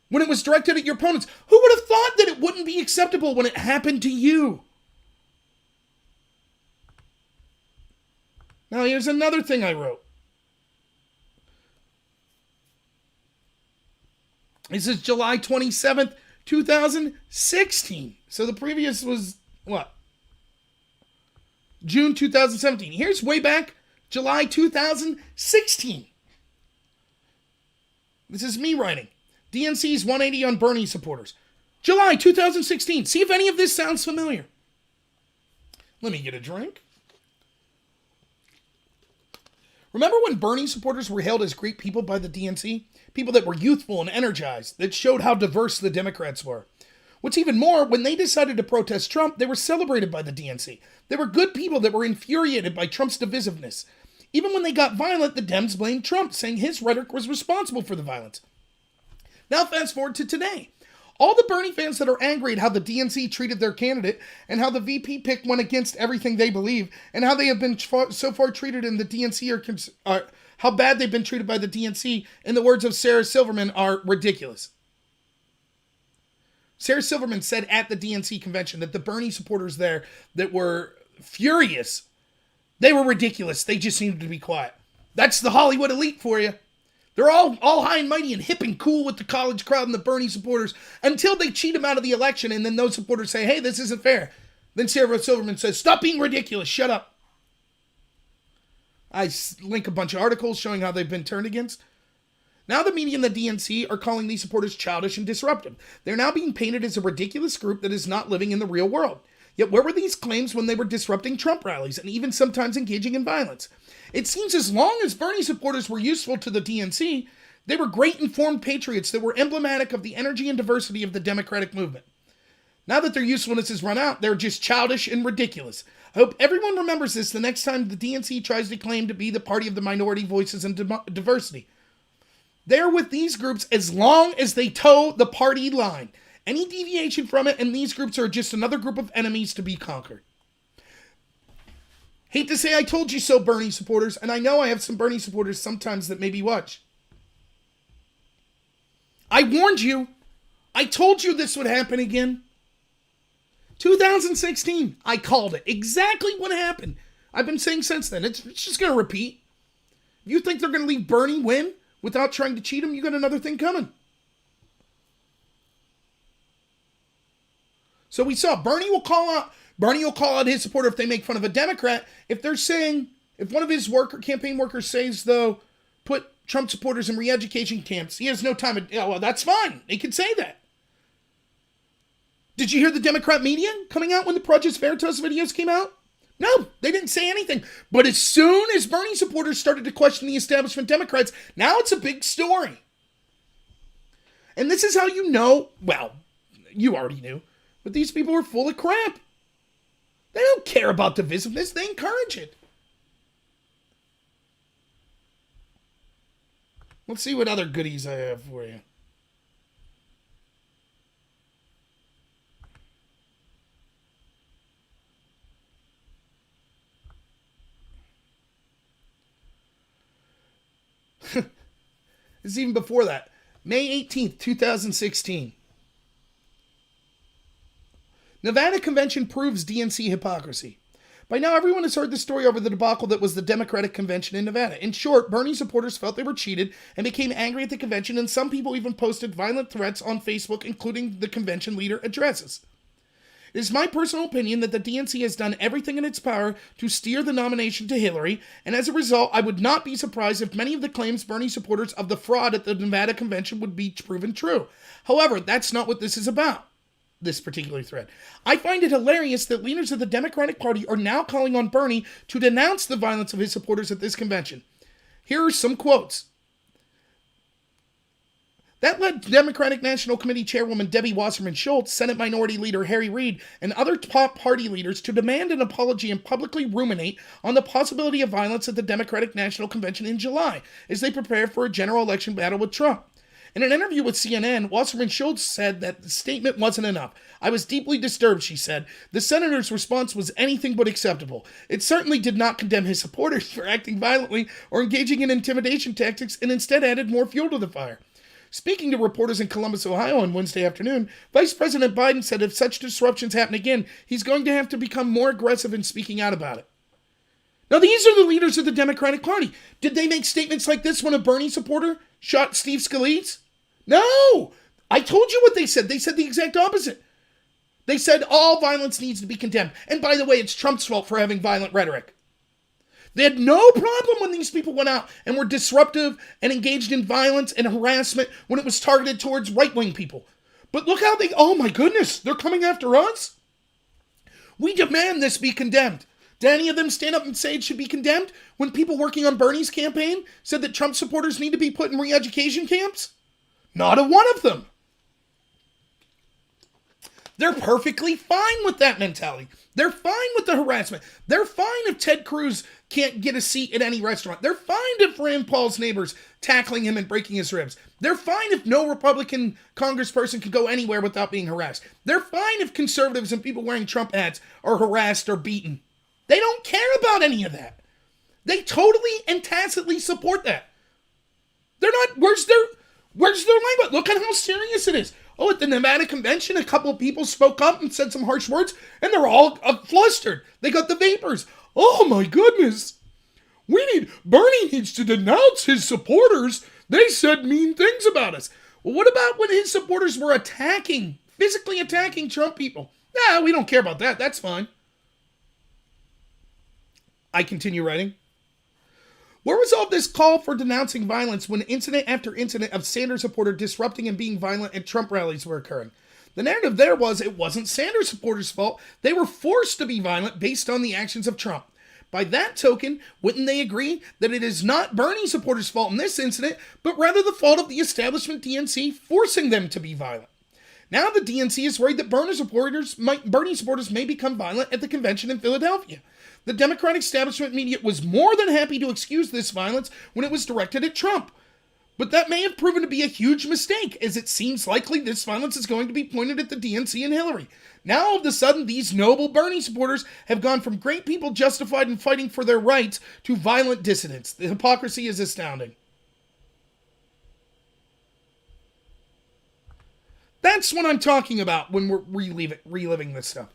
when it was directed at your opponents? Who would have thought that it wouldn't be acceptable when it happened to you? Now, here's another thing I wrote. This is July 27th, 2016. So the previous was, what? June 2017. Here's way back, July 2016. This is me writing. DNC's 180 on Bernie supporters. July 2016. See if any of this sounds familiar. Let me get a drink. Remember when Bernie supporters were hailed as great people by the DNC? People that were youthful and energized, that showed how diverse the Democrats were. What's even more, when they decided to protest Trump, they were celebrated by the DNC. They were good people that were infuriated by Trump's divisiveness. Even when they got violent, the Dems blamed Trump, saying his rhetoric was responsible for the violence. Now fast forward to today. All the Bernie fans that are angry at how the DNC treated their candidate and how the VP pick went against everything they believe and how they have been so far treated in the DNC how bad they've been treated by the DNC, in the words of Sarah Silverman, are ridiculous. Sarah Silverman said at the DNC convention that the Bernie supporters there that were furious, they were ridiculous. They just needed to be quiet. That's the Hollywood elite for you. They're all high and mighty and hip and cool with the college crowd and the Bernie supporters until they cheat them out of the election, and then those supporters say, hey, this isn't fair. Then Sarah Silverman says, stop being ridiculous. Shut up. I link a bunch of articles showing how they've been turned against. Now the media and the DNC are calling these supporters childish and disruptive. They're now being painted as a ridiculous group that is not living in the real world. Yet where were these claims when they were disrupting Trump rallies and even sometimes engaging in violence? It seems as long as Bernie supporters were useful to the DNC, they were great informed patriots that were emblematic of the energy and diversity of the Democratic movement. Now that their usefulness has run out, they're just childish and ridiculous. I hope everyone remembers this the next time the DNC tries to claim to be the party of the minority voices and diversity. They're with these groups as long as they toe the party line. Any deviation from it, and these groups are just another group of enemies to be conquered. Hate to say I told you so, Bernie supporters, and I know I have some Bernie supporters sometimes that maybe watch. I warned you. I told you this would happen again. 2016, I called it. Exactly what happened. I've been saying since then. It's just going to repeat. If you think they're going to leave Bernie win without trying to cheat him, you got another thing coming. So we saw Bernie will call out his supporter if they make fun of a Democrat. If one of his campaign workers says, though, put Trump supporters in re-education camps, he has no time. Well, that's fine. They can say that. Did you hear the Democrat media coming out when the Project Veritas videos came out? No, they didn't say anything. But as soon as Bernie supporters started to question the establishment Democrats, now it's a big story. And this is how you know, well, you already knew, but these people are full of crap. They don't care about divisiveness, they encourage it. Let's see what other goodies I have for you. This is even before that. May 18th, 2016. Nevada convention proves DNC hypocrisy. By now, everyone has heard the story over the debacle that was the Democratic convention in Nevada. In short, Bernie supporters felt they were cheated and became angry at the convention, and some people even posted violent threats on Facebook, including the convention leader addresses. It is my personal opinion that the DNC has done everything in its power to steer the nomination to Hillary, and as a result, I would not be surprised if many of the claims Bernie supporters of the fraud at the Nevada convention would be proven true. However, that's not what this is about, this particular thread. I find it hilarious that leaders of the Democratic Party are now calling on Bernie to denounce the violence of his supporters at this convention. Here are some quotes. That led Democratic National Committee Chairwoman Debbie Wasserman Schultz, Senate Minority Leader Harry Reid, and other top party leaders to demand an apology and publicly ruminate on the possibility of violence at the Democratic National Convention in July, as they prepare for a general election battle with Trump. In an interview with CNN, Wasserman Schultz said that the statement wasn't enough. I was deeply disturbed, she said. The senator's response was anything but acceptable. It certainly did not condemn his supporters for acting violently or engaging in intimidation tactics, and instead added more fuel to the fire. Speaking to reporters in Columbus, Ohio on Wednesday afternoon, Vice President Biden said if such disruptions happen again, he's going to have to become more aggressive in speaking out about it. Now, these are the leaders of the Democratic Party. Did they make statements like this when a Bernie supporter shot Steve Scalise? No! I told you what they said. They said the exact opposite. They said all violence needs to be condemned. And by the way, it's Trump's fault for having violent rhetoric. They had no problem when these people went out and were disruptive and engaged in violence and harassment when it was targeted towards right-wing people. But look how oh my goodness, they're coming after us? We demand this be condemned. Did any of them stand up and say it should be condemned when people working on Bernie's campaign said that Trump supporters need to be put in re-education camps? Not a one of them. They're perfectly fine with that mentality. They're fine with the harassment. They're fine if Ted Cruz can't get a seat at any restaurant. They're fine if Rand Paul's neighbors tackling him and breaking his ribs. They're fine if no Republican congressperson can go anywhere without being harassed. They're fine if conservatives and people wearing Trump hats are harassed or beaten. They don't care about any of that. They totally and tacitly support that. They're not, where's their language? Look at how serious it is. Oh, at the Nevada convention, a couple of people spoke up and said some harsh words, and they're all flustered. They got the vapors. Oh my goodness. Bernie needs to denounce his supporters. They said mean things about us. Well, what about when his supporters were physically attacking Trump people? Nah, we don't care about that. That's fine. I continue writing. Where was all this call for denouncing violence when incident after incident of Sanders supporters disrupting and being violent at Trump rallies were occurring? The narrative there was it wasn't Sanders supporters' fault. They were forced to be violent based on the actions of Trump. By that token, wouldn't they agree that it is not Bernie supporters' fault in this incident, but rather the fault of the establishment DNC forcing them to be violent? Now the DNC is worried that Bernie supporters may become violent at the convention in Philadelphia. The Democratic establishment media was more than happy to excuse this violence when it was directed at Trump. But that may have proven to be a huge mistake, as it seems likely this violence is going to be pointed at the DNC and Hillary. Now, all of a sudden, these noble Bernie supporters have gone from great people justified in fighting for their rights to violent dissidents. The hypocrisy is astounding. That's what I'm talking about when we're reliving this stuff.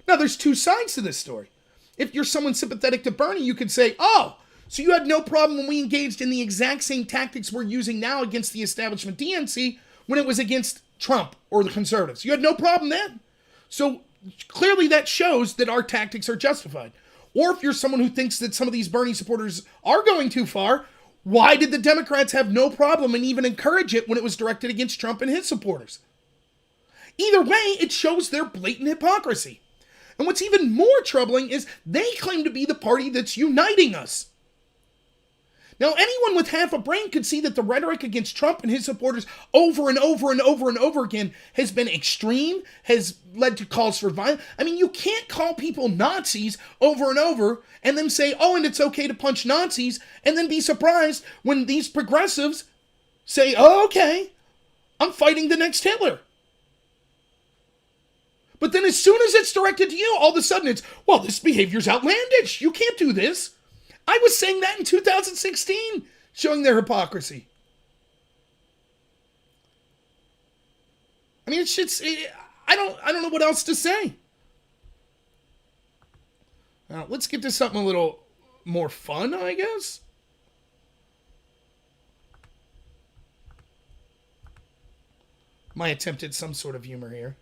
Now, there's two sides to this story. If you're someone sympathetic to Bernie, you could say, oh, so you had no problem when we engaged in the exact same tactics we're using now against the establishment DNC when it was against Trump or the conservatives. You had no problem then. So clearly that shows that our tactics are justified. Or if you're someone who thinks that some of these Bernie supporters are going too far, why did the Democrats have no problem and even encourage it when it was directed against Trump and his supporters? Either way, it shows their blatant hypocrisy. And what's even more troubling is they claim to be the party that's uniting us. Now, anyone with half a brain could see that the rhetoric against Trump and his supporters over and over and over and over again has been extreme, has led to calls for violence. I mean, you can't call people Nazis over and over and then say, oh, and it's okay to punch Nazis, and then be surprised when these progressives say, oh, okay, I'm fighting the next Hitler. But then as soon as it's directed to you, all of a sudden it's, well, this behavior's outlandish. You can't do this. I was saying that in 2016, showing their hypocrisy. I mean, it's just, I don't know what else to say. Now, let's get to something a little more fun, I guess. My attempt at some sort of humor here.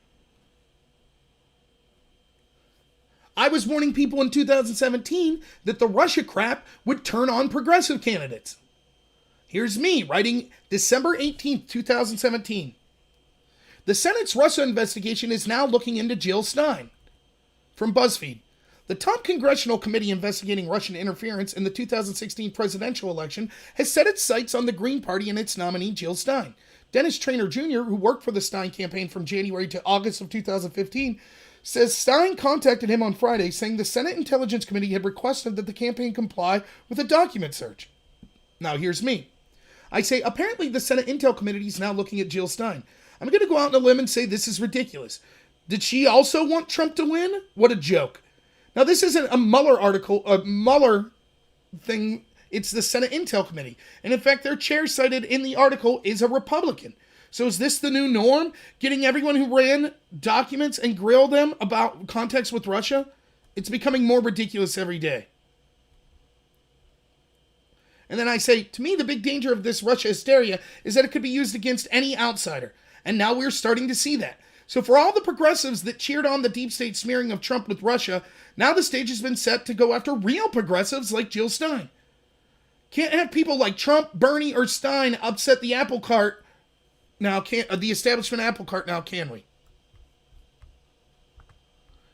I was warning people in 2017 that the Russia crap would turn on progressive candidates. Here's me writing December 18th, 2017. The Senate's Russia investigation is now looking into Jill Stein. From BuzzFeed. The top congressional committee investigating Russian interference in the 2016 presidential election has set its sights on the Green Party and its nominee Jill Stein. Dennis Traynor Jr., who worked for the Stein campaign from January to August of 2015, says Stein contacted him on Friday saying the Senate Intelligence Committee had requested that the campaign comply with a document search. Now here's me. I say, apparently the Senate Intel Committee is now looking at Jill Stein. I'm going to go out on a limb and say this is ridiculous. Did she also want Trump to win? What a joke. Now this isn't a Mueller article, a Mueller thing. It's the Senate Intel Committee. And in fact, their chair cited in the article is a Republican. So is this the new norm? Getting everyone who ran documents and grill them about contacts with Russia? It's becoming more ridiculous every day. And then I say, to me, the big danger of this Russia hysteria is that it could be used against any outsider. And now we're starting to see that. So for all the progressives that cheered on the deep state smearing of Trump with Russia, now the stage has been set to go after real progressives like Jill Stein. Can't have people like Trump, Bernie, or Stein upset the apple cart. Now, the establishment apple cart now, can we?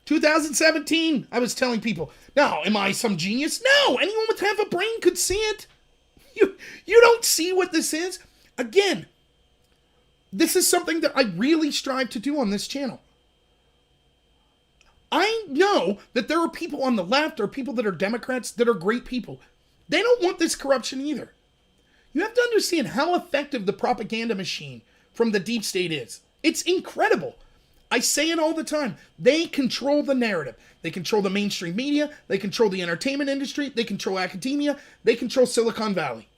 2017, I was telling people, now, am I some genius? No, anyone with half a brain could see it. You don't see what this is? Again, this is something that I really strive to do on this channel. I know that there are people on the left or people that are Democrats that are great people. They don't want this corruption either. You have to understand how effective the propaganda machine from the deep state is. It's incredible. I say it all the time. They control the narrative. They control the mainstream media. They control the entertainment industry. They control academia. They control Silicon Valley.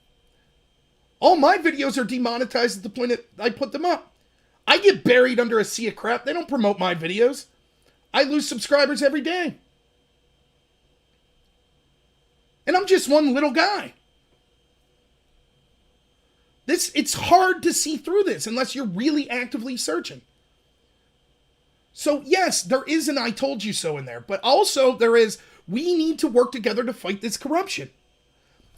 All my videos are demonetized at the point that I put them up. I get buried under a sea of crap. They don't promote my videos. I lose subscribers every day. And I'm just one little guy. It's hard to see through this unless you're really actively searching. So yes, there is an I told you so in there, but also there is, we need to work together to fight this corruption.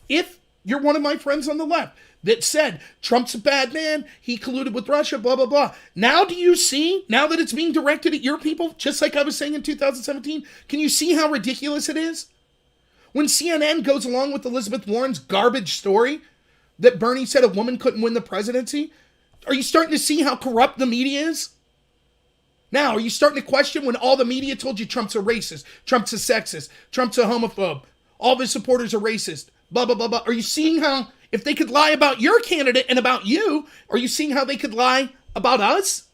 If you're one of my friends on the left that said, Trump's a bad man, he colluded with Russia, blah, blah, blah. Now do you see, now that it's being directed at your people, just like I was saying in 2017, can you see how ridiculous it is? When CNN goes along with Elizabeth Warren's garbage story that Bernie said a woman couldn't win the presidency, are you starting to see how corrupt the media is? Now, are you starting to question when all the media told you Trump's a racist, Trump's a sexist, Trump's a homophobe, all of his supporters are racist, blah, blah, blah, blah. Are you seeing how, if they could lie about your candidate and about you, are you seeing how they could lie about us?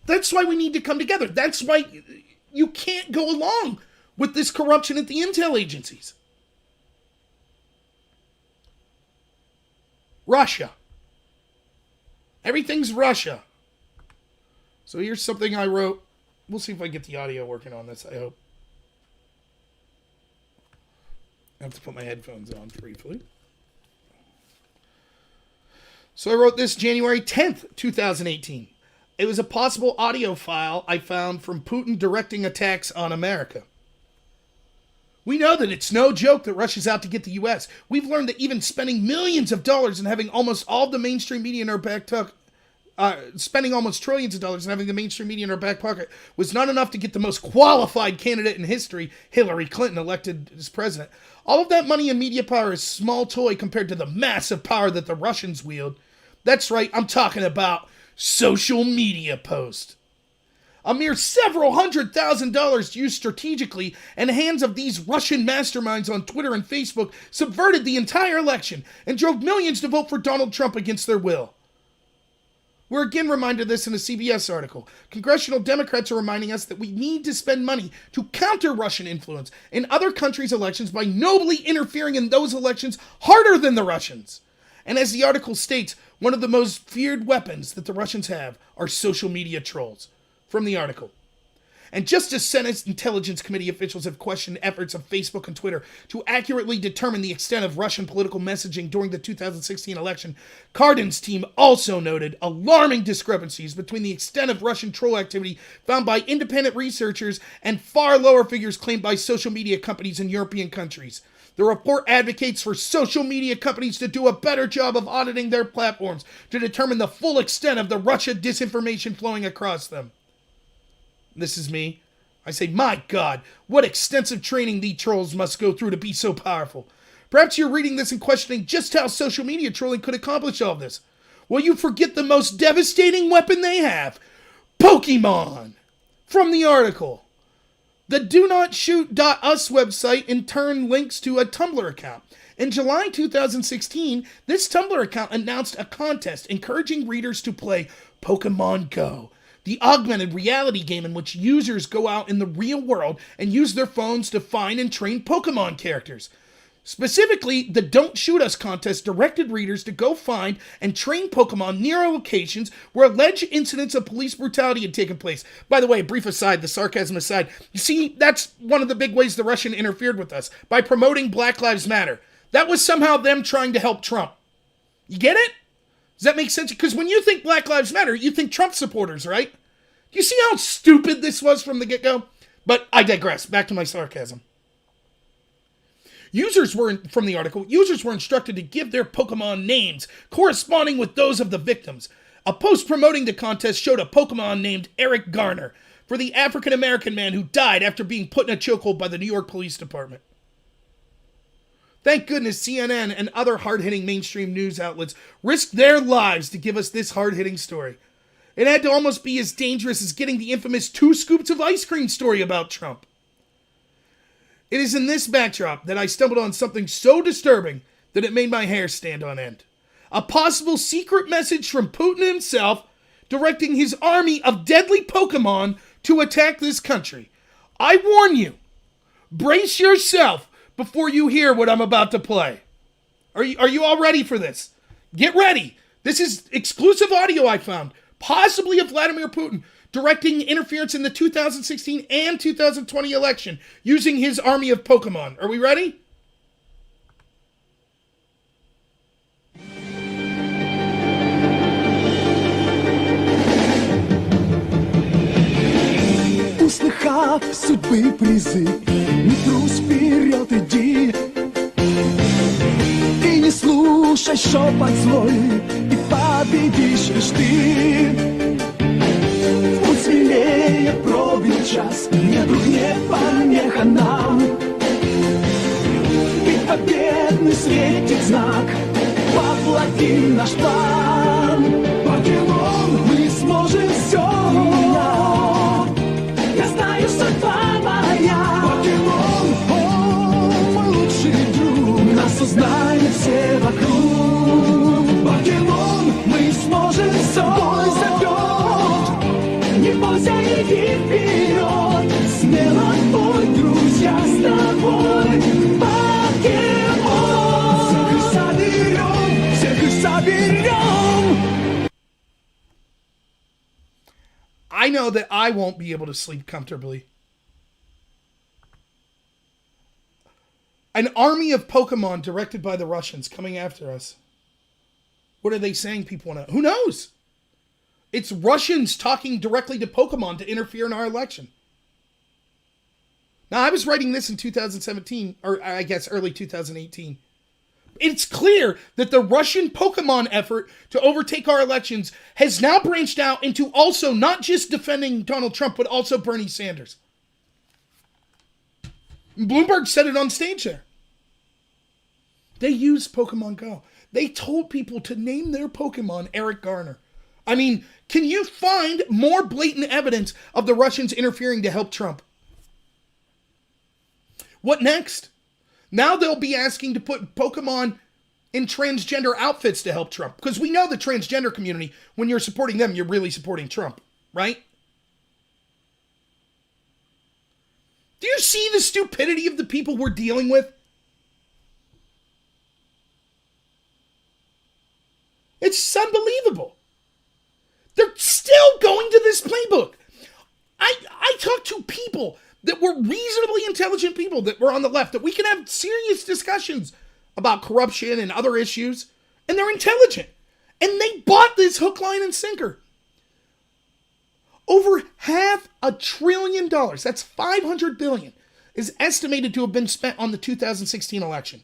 That's why we need to come together. That's why you can't go along with this corruption at the intel agencies. Russia. Everything's Russia. So here's something I wrote. We'll see if I get the audio working on this, I hope. I have to put my headphones on briefly. So I wrote this January 10th, 2018. It was a possible audio file I found from Putin directing attacks on America. We know that it's no joke that Russia's out to get the U.S. We've learned that even spending millions of dollars and having almost all the mainstream media in our back spending almost trillions of dollars and having the mainstream media in our back pocket was not enough to get the most qualified candidate in history, Hillary Clinton, elected as president. All of that money and media power is small toy compared to the massive power that the Russians wield. That's right, I'm talking about social media posts. A mere several $100,000 used strategically in the hands of these Russian masterminds on Twitter and Facebook subverted the entire election and drove millions to vote for Donald Trump against their will. We're again reminded of this in a CBS article. Congressional Democrats are reminding us that we need to spend money to counter Russian influence in other countries' elections by nobly interfering in those elections harder than the Russians. And as the article states, one of the most feared weapons that the Russians have are social media trolls. From the article. And just as Senate Intelligence Committee officials have questioned efforts of Facebook and Twitter to accurately determine the extent of Russian political messaging during the 2016 election, Cardin's team also noted alarming discrepancies between the extent of Russian troll activity found by independent researchers and far lower figures claimed by social media companies in European countries. The report advocates for social media companies to do a better job of auditing their platforms to determine the full extent of the Russia disinformation flowing across them. This is me. I say, my God, what extensive training these trolls must go through to be so powerful. Perhaps you're reading this and questioning just how social media trolling could accomplish all this. Well, you forget the most devastating weapon they have. Pokemon. From the article. The Do Not Shoot.us website in turn links to a Tumblr account. In July 2016, this Tumblr account announced a contest encouraging readers to play Pokemon Go, the augmented reality game in which users go out in the real world and use their phones to find and train Pokemon characters. Specifically, the Don't Shoot Us contest directed readers to go find and train Pokemon near locations where alleged incidents of police brutality had taken place. By the way, brief aside, the sarcasm aside, you see, that's one of the big ways the Russian interfered with us, by promoting Black Lives Matter. That was somehow them trying to help Trump. You get it? Does that make sense? Because when you think Black Lives Matter, you think Trump supporters, right? Do you see how stupid this was from the get-go? But I digress. Back to my sarcasm. From the article, users were instructed to give their Pokemon names corresponding with those of the victims. A post promoting the contest showed a Pokemon named Eric Garner for the African-American man who died after being put in a chokehold by the New York Police Department. Thank goodness CNN and other hard-hitting mainstream news outlets risked their lives to give us this hard-hitting story. It had to almost be as dangerous as getting the infamous 2 scoops of ice cream story about Trump. It is in this backdrop that I stumbled on something so disturbing that it made my hair stand on end. A possible secret message from Putin himself directing his army of deadly Pokemon to attack this country. I warn you, brace yourself before you hear what I'm about to play. Are you all ready for this? Get ready. This is exclusive audio I found, possibly of Vladimir Putin, directing interference in the 2016 and 2020 election using his army of Pokemon. Are we ready? Услыхав судьбы призыв, не трусь вперед, иди. И не слушай шепот злой, и победишь лишь ты. Будь смелее, пробил час, не друг, не помеха нам. И победный светит знак, воплотим наш план. Покемон, мы сможем все. Я знаю, судьба моя. Покемон, о, мой лучший друг. Нас узнают все вокруг. Покемон, мы сможем все. Бой зовет, не бойся, иди вперед. Смело бой, друзья, с тобой. Покемон, всех их соберем, всех их соберем. I know that I won't be able to sleep comfortably. An army of Pokemon directed by the Russians coming after us. What are they saying people want to... Who knows? It's Russians talking directly to Pokemon to interfere in our election. Now, I was writing this in 2017, or I guess early 2018. it's clear that the Russian Pokemon effort to overtake our elections has now branched out into also not just defending Donald Trump, but also Bernie Sanders. Bloomberg said it on stage there. They used Pokemon Go. They told people to name their Pokemon Eric Garner. I mean, can you find more blatant evidence of the Russians interfering to help Trump? What next? Now they'll be asking to put Pokemon in transgender outfits to help Trump. Because we know the transgender community, when you're supporting them, you're really supporting Trump, right? Do you see the stupidity of the people we're dealing with? It's unbelievable. They're still going to this playbook. I talked to people that were reasonably intelligent people that were on the left, that we can have serious discussions about corruption and other issues, and they're intelligent. And they bought this hook, line, and sinker. Over $500 billion, that's $500 billion, is estimated to have been spent on the 2016 election.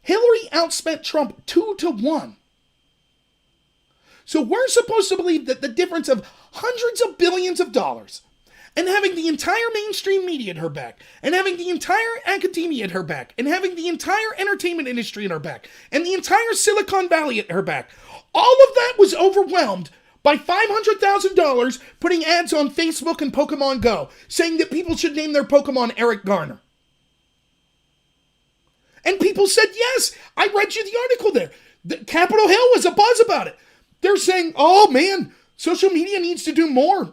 Hillary outspent Trump 2-1. So we're supposed to believe that the difference of hundreds of billions of dollars, and having the entire mainstream media at her back, and having the entire academia at her back, and having the entire entertainment industry at her back, and the entire Silicon Valley at her back, all of that was overwhelmed by $500,000 putting ads on Facebook and Pokemon Go, saying that people should name their Pokemon Eric Garner. And people said, yes, I read you the article there. Capitol Hill was a buzz about it. They're saying, oh man, social media needs to do more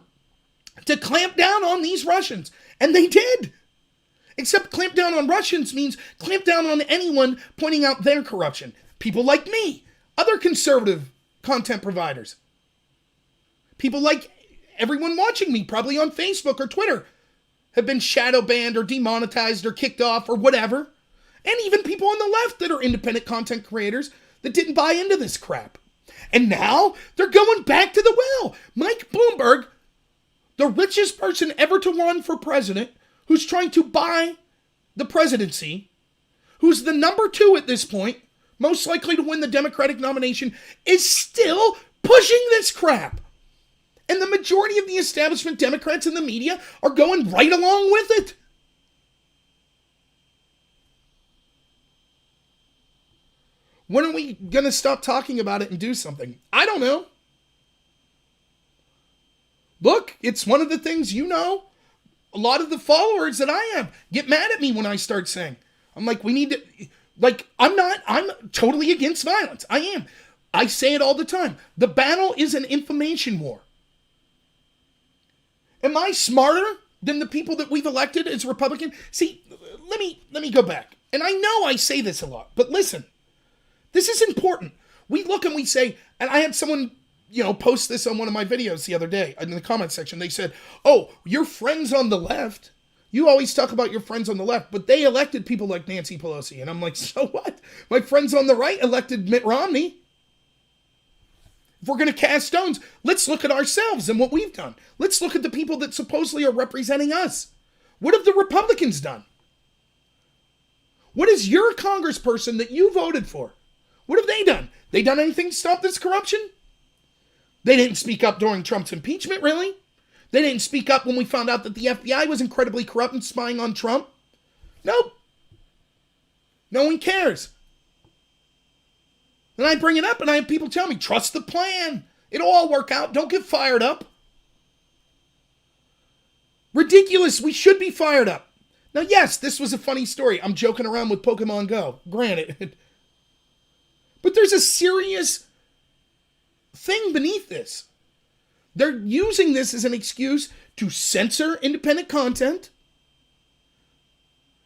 to clamp down on these Russians. And they did. Except clamp down on Russians means clamp down on anyone pointing out their corruption. People like me, other conservative content providers. People like everyone watching me, probably on Facebook or Twitter, have been shadow banned or demonetized or kicked off or whatever. And even people on the left that are independent content creators that didn't buy into this crap. And now they're going back to the well. Mike Bloomberg, the richest person ever to run for president, who's trying to buy the presidency, who's the number 2 at this point, most likely to win the Democratic nomination, is still pushing this crap. And the majority of the establishment Democrats in the media are going right along with it. When are we going to stop talking about it and do something? I don't know. Look, it's one of the things you know. A lot of the followers that I have get mad at me when I start saying, I'm like, we need to, like, I'm totally against violence. I am. I say it all the time. The battle is an information war. Am I smarter than the people that we've elected as Republican? See, let me go back. And I know I say this a lot, but listen. This is important. We look and we say, and I had someone, post this on one of my videos the other day in the comment section. They said, oh, your friends on the left, you always talk about your friends on the left, but they elected people like Nancy Pelosi. And I'm like, so what? My friends on the right elected Mitt Romney. If we're going to cast stones, let's look at ourselves and what we've done. Let's look at the people that supposedly are representing us. What have the Republicans done? What is your congressperson that you voted for? What have they done? They done anything to stop this corruption? They didn't speak up during Trump's impeachment, really? They didn't speak up when we found out that the FBI was incredibly corrupt and spying on Trump? Nope. No one cares. And I bring it up and I have people tell me, trust the plan. It'll all work out. Don't get fired up. Ridiculous. We should be fired up. Now, yes, this was a funny story. I'm joking around with Pokemon Go. Granted. But there's a serious thing beneath this. They're using this as an excuse to censor independent content,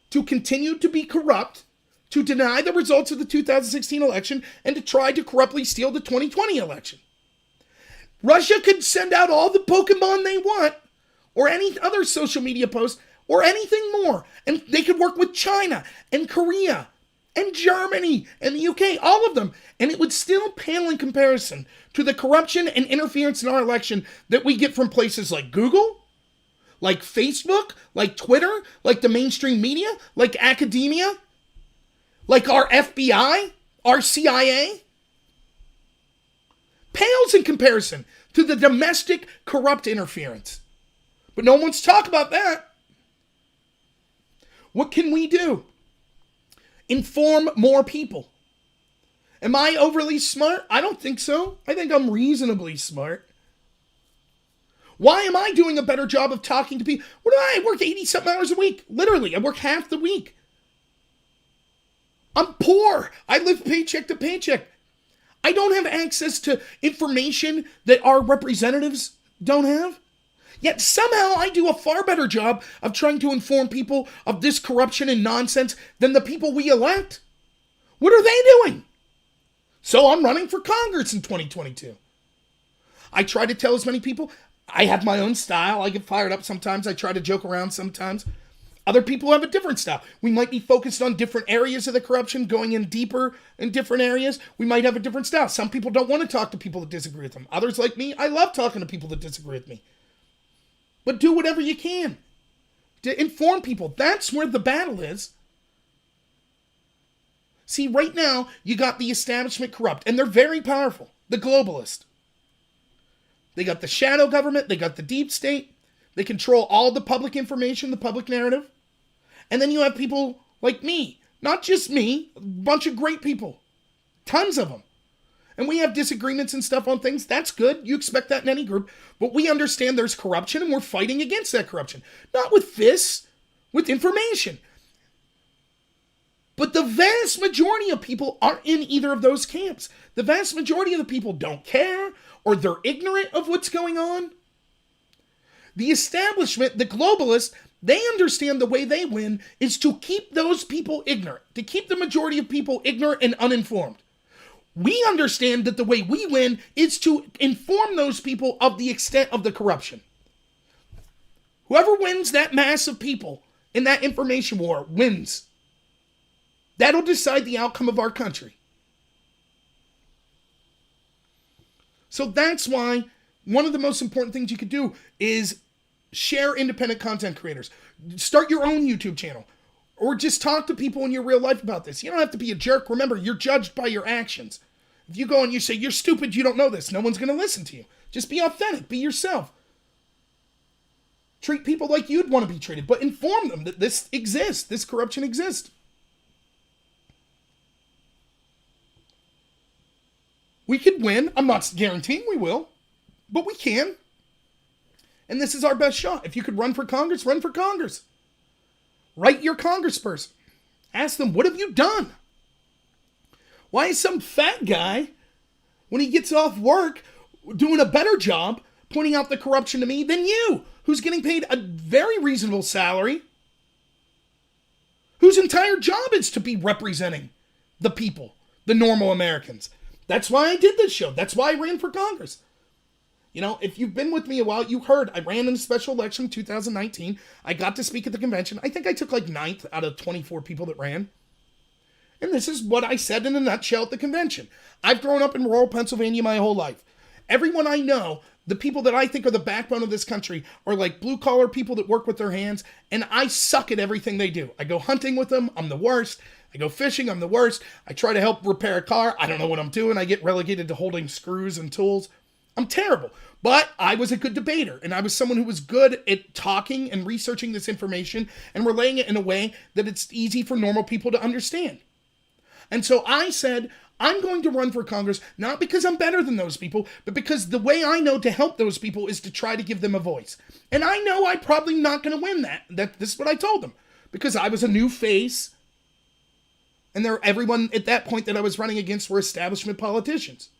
to continue to be corrupt, to deny the results of the 2016 election, and to try to corruptly steal the 2020 election. Russia could send out all the Pokemon they want, or any other social media post, or anything more, and they could work with China and Korea and Germany and the UK, all of them, and it would still pale in comparison to the corruption and interference in our election that we get from places like Google, like Facebook, like Twitter, like the mainstream media, like academia. like our FBI, our CIA, pales in comparison to the domestic corrupt interference. But no one wants to talk about that. What can we do? Inform more people. Am I overly smart? I don't think so. I think I'm reasonably smart. Why am I doing a better job of talking to people? I work 80-something hours a week. Literally, I work half the week. I'm poor. I live paycheck to paycheck. I don't have access to information that our representatives don't have. Yet somehow I do a far better job of trying to inform people of this corruption and nonsense than the people we elect. What are they doing? So I'm running for Congress in 2022. I try to tell as many people. I have my own style. I get fired up sometimes. I try to joke around sometimes. Other people have a different style. We might be focused on different areas of the corruption, going in deeper in different areas. We might have a different style. Some people don't want to talk to people that disagree with them. Others, like me, I love talking to people that disagree with me. But do whatever you can to inform people. That's where the battle is. See, right now, you got the establishment corrupt, and they're very powerful. The globalists. They got the shadow government. They got the deep state. They control all the public information, the public narrative. And then you have people like me. Not just me. A bunch of great people. Tons of them. And we have disagreements and stuff on things. That's good. You expect that in any group. But we understand there's corruption, and we're fighting against that corruption. Not with fists, with information. But the vast majority of people aren't in either of those camps. The vast majority of the people don't care, or they're ignorant of what's going on. The establishment, the globalists, they understand the way they win is to keep those people ignorant, to keep the majority of people ignorant and uninformed. We understand that the way we win is to inform those people of the extent of the corruption. Whoever wins that mass of people in that information war wins. That'll decide the outcome of our country. So that's why one of the most important things you could do is share independent content creators. Start your own YouTube channel. Or just talk to people in your real life about this. You don't have to be a jerk. Remember, you're judged by your actions. If you go and you say, you're stupid, you don't know this, no one's going to listen to you. Just be authentic. Be yourself. Treat people like you'd want to be treated. But inform them that this exists. This corruption exists. We could win. I'm not guaranteeing we will. But we can. And this is our best shot. If you could run for Congress, run for Congress. Write your congressperson. Ask them, what have you done? Why is some fat guy, when he gets off work, doing a better job pointing out the corruption to me than you, who's getting paid a very reasonable salary, whose entire job is to be representing the people, the normal Americans? That's why I did this show. That's why I ran for Congress. You know, if you've been with me a while, you heard I ran in a special election in 2019. I got to speak at the convention. I think I took like 9th out of 24 people that ran. And this is what I said in a nutshell at the convention. I've grown up in rural Pennsylvania my whole life. Everyone I know, the people that I think are the backbone of this country, are like blue-collar people that work with their hands, and I suck at everything they do. I go hunting with them. I'm the worst. I go fishing. I'm the worst. I try to help repair a car. I don't know what I'm doing. I get relegated to holding screws and tools. I'm terrible. But I was a good debater, and I was someone who was good at talking and researching this information and relaying it in a way that it's easy for normal people to understand. And so I said, I'm going to run for Congress, not because I'm better than those people, but because the way I know to help those people is to try to give them a voice. And I know I'm probably not going to win that. This is what I told them. Because I was a new face, and everyone at that point that I was running against were establishment politicians.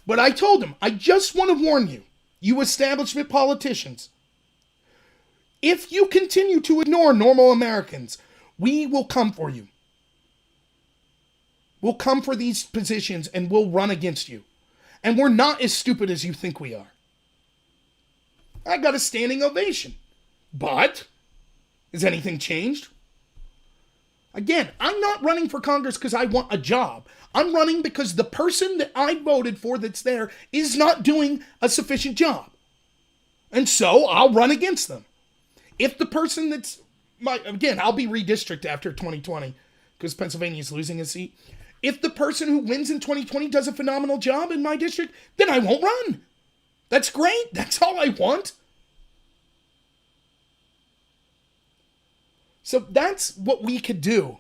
But I told them, I just want to warn you, you establishment politicians, if you continue to ignore normal Americans, we will come for you. We'll come for these positions and we'll run against you. And we're not as stupid as you think we are. I got a standing ovation. But, has anything changed? Again, I'm not running for Congress because I want a job. I'm running because the person that I voted for that's there is not doing a sufficient job. And so I'll run against them. If the person again, I'll be redistricted after 2020 because Pennsylvania is losing a seat. If the person who wins in 2020 does a phenomenal job in my district, then I won't run. That's great. That's all I want. So that's what we could do.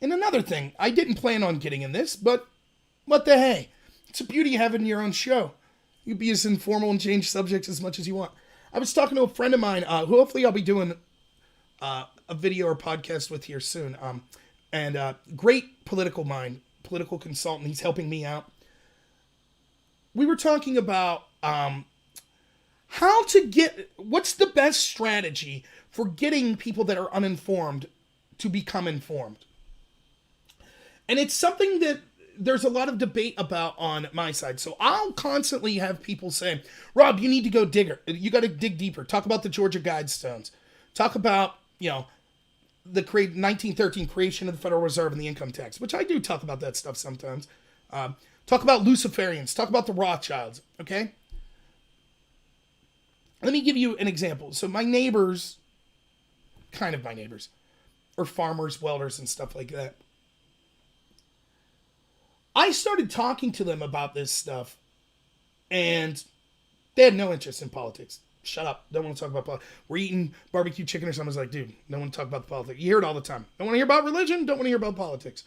And another thing, I didn't plan on getting in this, but what the hey? It's a beauty having your own show. You can be as informal and change subjects as much as you want. I was talking to a friend of mine, who hopefully I'll be doing a video or podcast with here soon. And great political mind, political consultant. He's helping me out. We were talking about what's the best strategy for getting people that are uninformed to become informed. And it's something that there's a lot of debate about on my side. So I'll constantly have people say, Rob, you need to go digger. You got to dig deeper. Talk about the Georgia Guidestones. Talk about, the 1913 creation of the Federal Reserve and the income tax, which I do talk about that stuff sometimes. Talk about Luciferians. Talk about the Rothschilds. Okay? Let me give you an example. So my neighbors, kind of my neighbors, are farmers, welders, and stuff like that. I started talking to them about this stuff, and they had no interest in politics. Shut up. Don't want to talk about politics. We're eating barbecue chicken or something. I was like, dude, don't want to talk about the politics. You hear it all the time. Don't want to hear about religion. Don't want to hear about politics.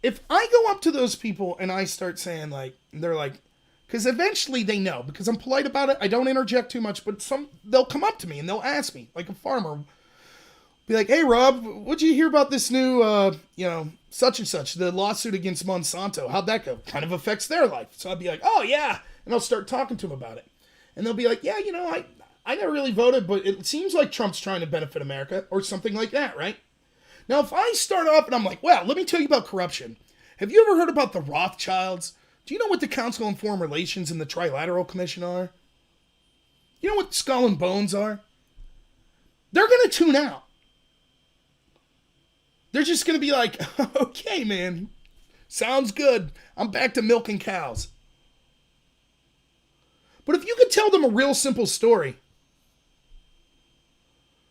If I go up to those people and I start saying, they're like, because eventually they know, because I'm polite about it. I don't interject too much, but they'll come up to me and they'll ask me, like a farmer, be like, hey, Rob, what'd you hear about this new, such and such, the lawsuit against Monsanto? How'd that go? Kind of affects their life. So I'd be like, oh, yeah. And I'll start talking to them about it. And they'll be like, yeah, I never really voted, but it seems like Trump's trying to benefit America or something like that, right? Now, if I start off and I'm like, well, let me tell you about corruption. Have you ever heard about the Rothschilds? Do you know what the Council on Foreign Relations and the Trilateral Commission are? You know what Skull and Bones are? They're going to tune out. They're just going to be like, okay, man, sounds good. I'm back to milking cows. But if you could tell them a real simple story,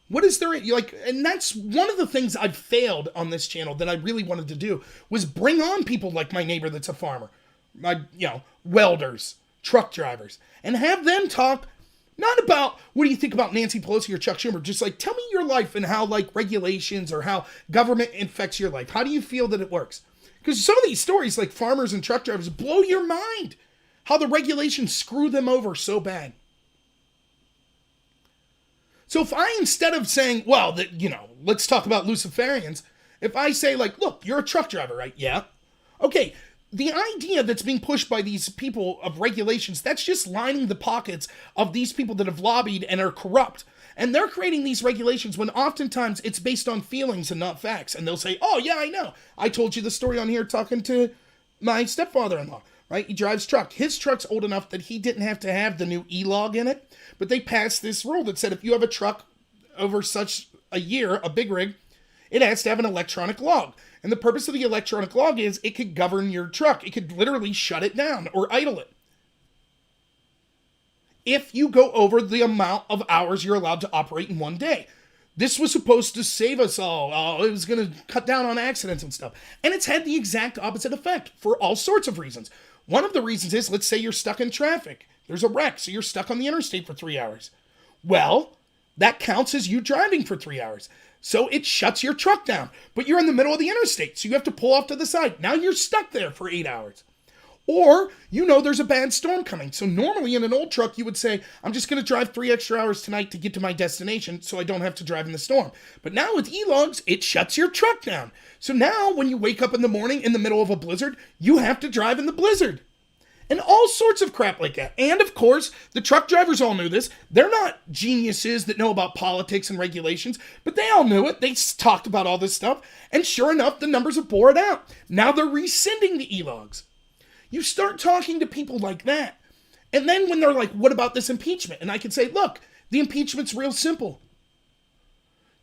what is there, and that's one of the things I've failed on this channel that I really wanted to do, was bring on people like my neighbor that's a farmer, my, welders, truck drivers, and have them talk not about what do you think about Nancy Pelosi or Chuck Schumer, just tell me your life and how regulations or how government affects your life. How do you feel that it works? Because some of these stories, like farmers and truck drivers, blow your mind. How the regulations screw them over so bad. So if I, instead of saying, well, let's talk about Luciferians, if I say look, you're a truck driver, right? Yeah. Okay. The idea that's being pushed by these people of regulations, that's just lining the pockets of these people that have lobbied and are corrupt. And they're creating these regulations when oftentimes it's based on feelings and not facts. And they'll say, oh, yeah, I know. I told you the story on here talking to my stepfather-in-law, right? He drives truck. His truck's old enough that he didn't have to have the new E-log in it. But they passed this rule that said if you have a truck over such a year, a big rig, it has to have an electronic log. And the purpose of the electronic log is it could govern your truck. It could literally shut it down or idle it. If you go over the amount of hours you're allowed to operate in one day. This was supposed to save us all. Oh, it was going to cut down on accidents and stuff. And it's had the exact opposite effect for all sorts of reasons. One of the reasons is, let's say you're stuck in traffic. There's a wreck, so you're stuck on the interstate for 3 hours. Well, that counts as you driving for 3 hours. So it shuts your truck down. But you're in the middle of the interstate, so you have to pull off to the side. Now you're stuck there for 8 hours. Or, there's a bad storm coming. So normally in an old truck, you would say, I'm just going to drive 3 extra hours tonight to get to my destination so I don't have to drive in the storm. But now with E-logs, it shuts your truck down. So now when you wake up in the morning in the middle of a blizzard, you have to drive in the blizzard. And all sorts of crap like that. And of course, the truck drivers all knew this. They're not geniuses that know about politics and regulations, but they all knew it. They talked about all this stuff. And sure enough, the numbers have bore it out. Now they're rescinding the E-logs. You start talking to people like that. And then when they're like, what about this impeachment? And I can say, look, the impeachment's real simple.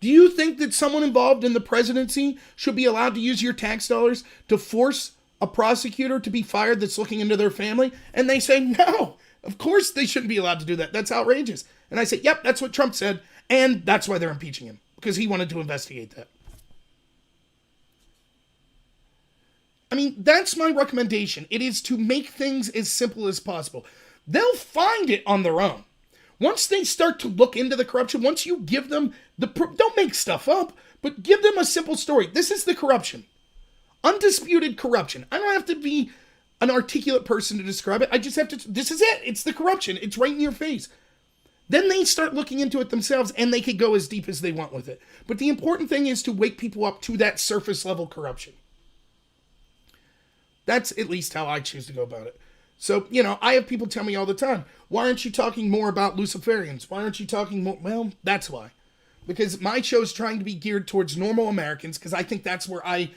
Do you think that someone involved in the presidency should be allowed to use your tax dollars to force a prosecutor to be fired that's looking into their family? And they say, no, of course they shouldn't be allowed to do that. That's outrageous. And I say, yep, that's what Trump said. And that's why they're impeaching him. because he wanted to investigate that. I mean, that's my recommendation. It is to make things as simple as possible. They'll find it on their own. Once they start to look into the corruption, once you give them don't make stuff up, but give them a simple story. This is the corruption. Undisputed corruption. I don't have to be an articulate person to describe it. I just have to, this is it. It's the corruption. It's right in your face. Then they start looking into it themselves, and they could go as deep as they want with it. But the important thing is to wake people up to that surface level corruption. That's at least how I choose to go about it. So, I have people tell me all the time, why aren't you talking more about Luciferians? Why aren't you talking more? Well, that's why. Because my show's trying to be geared towards normal Americans, because I think that's where I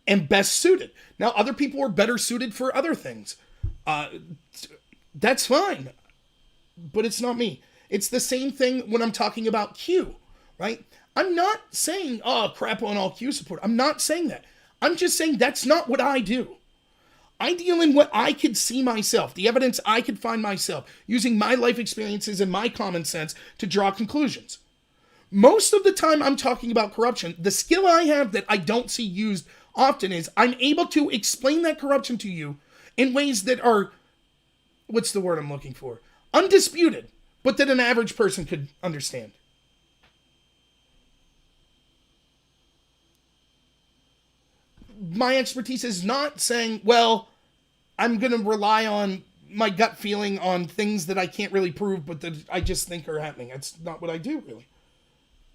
am best suited. Now, other people are better suited for other things. That's fine. But it's not me. It's the same thing when I'm talking about Q, right? I'm not saying, crap on all Q support. I'm not saying that. I'm just saying that's not what I do. I deal in what I could see myself, the evidence I could find myself, using my life experiences and my common sense to draw conclusions. Most of the time I'm talking about corruption, the skill I have that I don't see used often is I'm able to explain that corruption to you in ways that are, what's the word I'm looking for? Undisputed, but that an average person could understand. My expertise is not saying, well, I'm going to rely on my gut feeling on things that I can't really prove, but that I just think are happening. That's not what I do, really.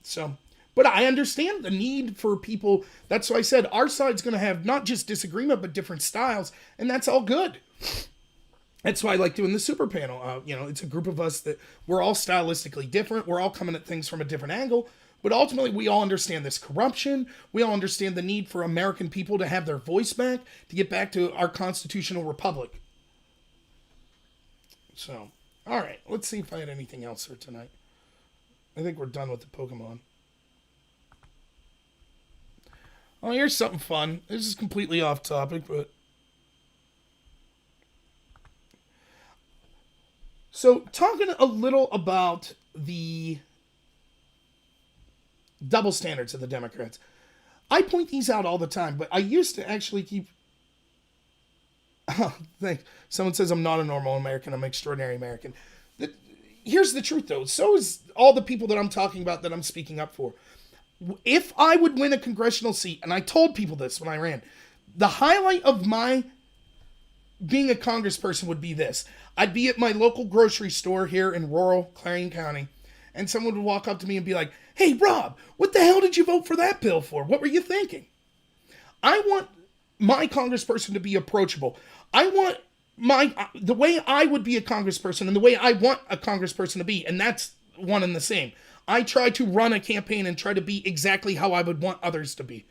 So, but I understand the need for people. That's why I said our side's going to have not just disagreement, but different styles, and that's all good. That's why I like doing the super panel. It's a group of us that we're all stylistically different. We're all coming at things from a different angle. But ultimately, we all understand this corruption. We all understand the need for American people to have their voice back, to get back to our constitutional republic. So, all right. Let's see if I had anything else for tonight. I think we're done with the Pokemon. Oh, here's something fun. This is completely off topic, but... So, talking a little about the double standards of the Democrats. I point these out all the time, but I used to actually keep... Oh, thanks. Someone says I'm not a normal American, I'm an extraordinary American. Here's the truth, though. So is all the people that I'm talking about that I'm speaking up for. If I would win a congressional seat, and I told people this when I ran, the highlight of my being a congressperson would be this. I'd be at my local grocery store here in rural Clarion County, and someone would walk up to me and be like, hey, Rob, what the hell did you vote for that bill for? What were you thinking? I want my congressperson to be approachable. I want the way I would be a congressperson and the way I want a congressperson to be, and that's one and the same. I try to run a campaign and try to be exactly how I would want others to be.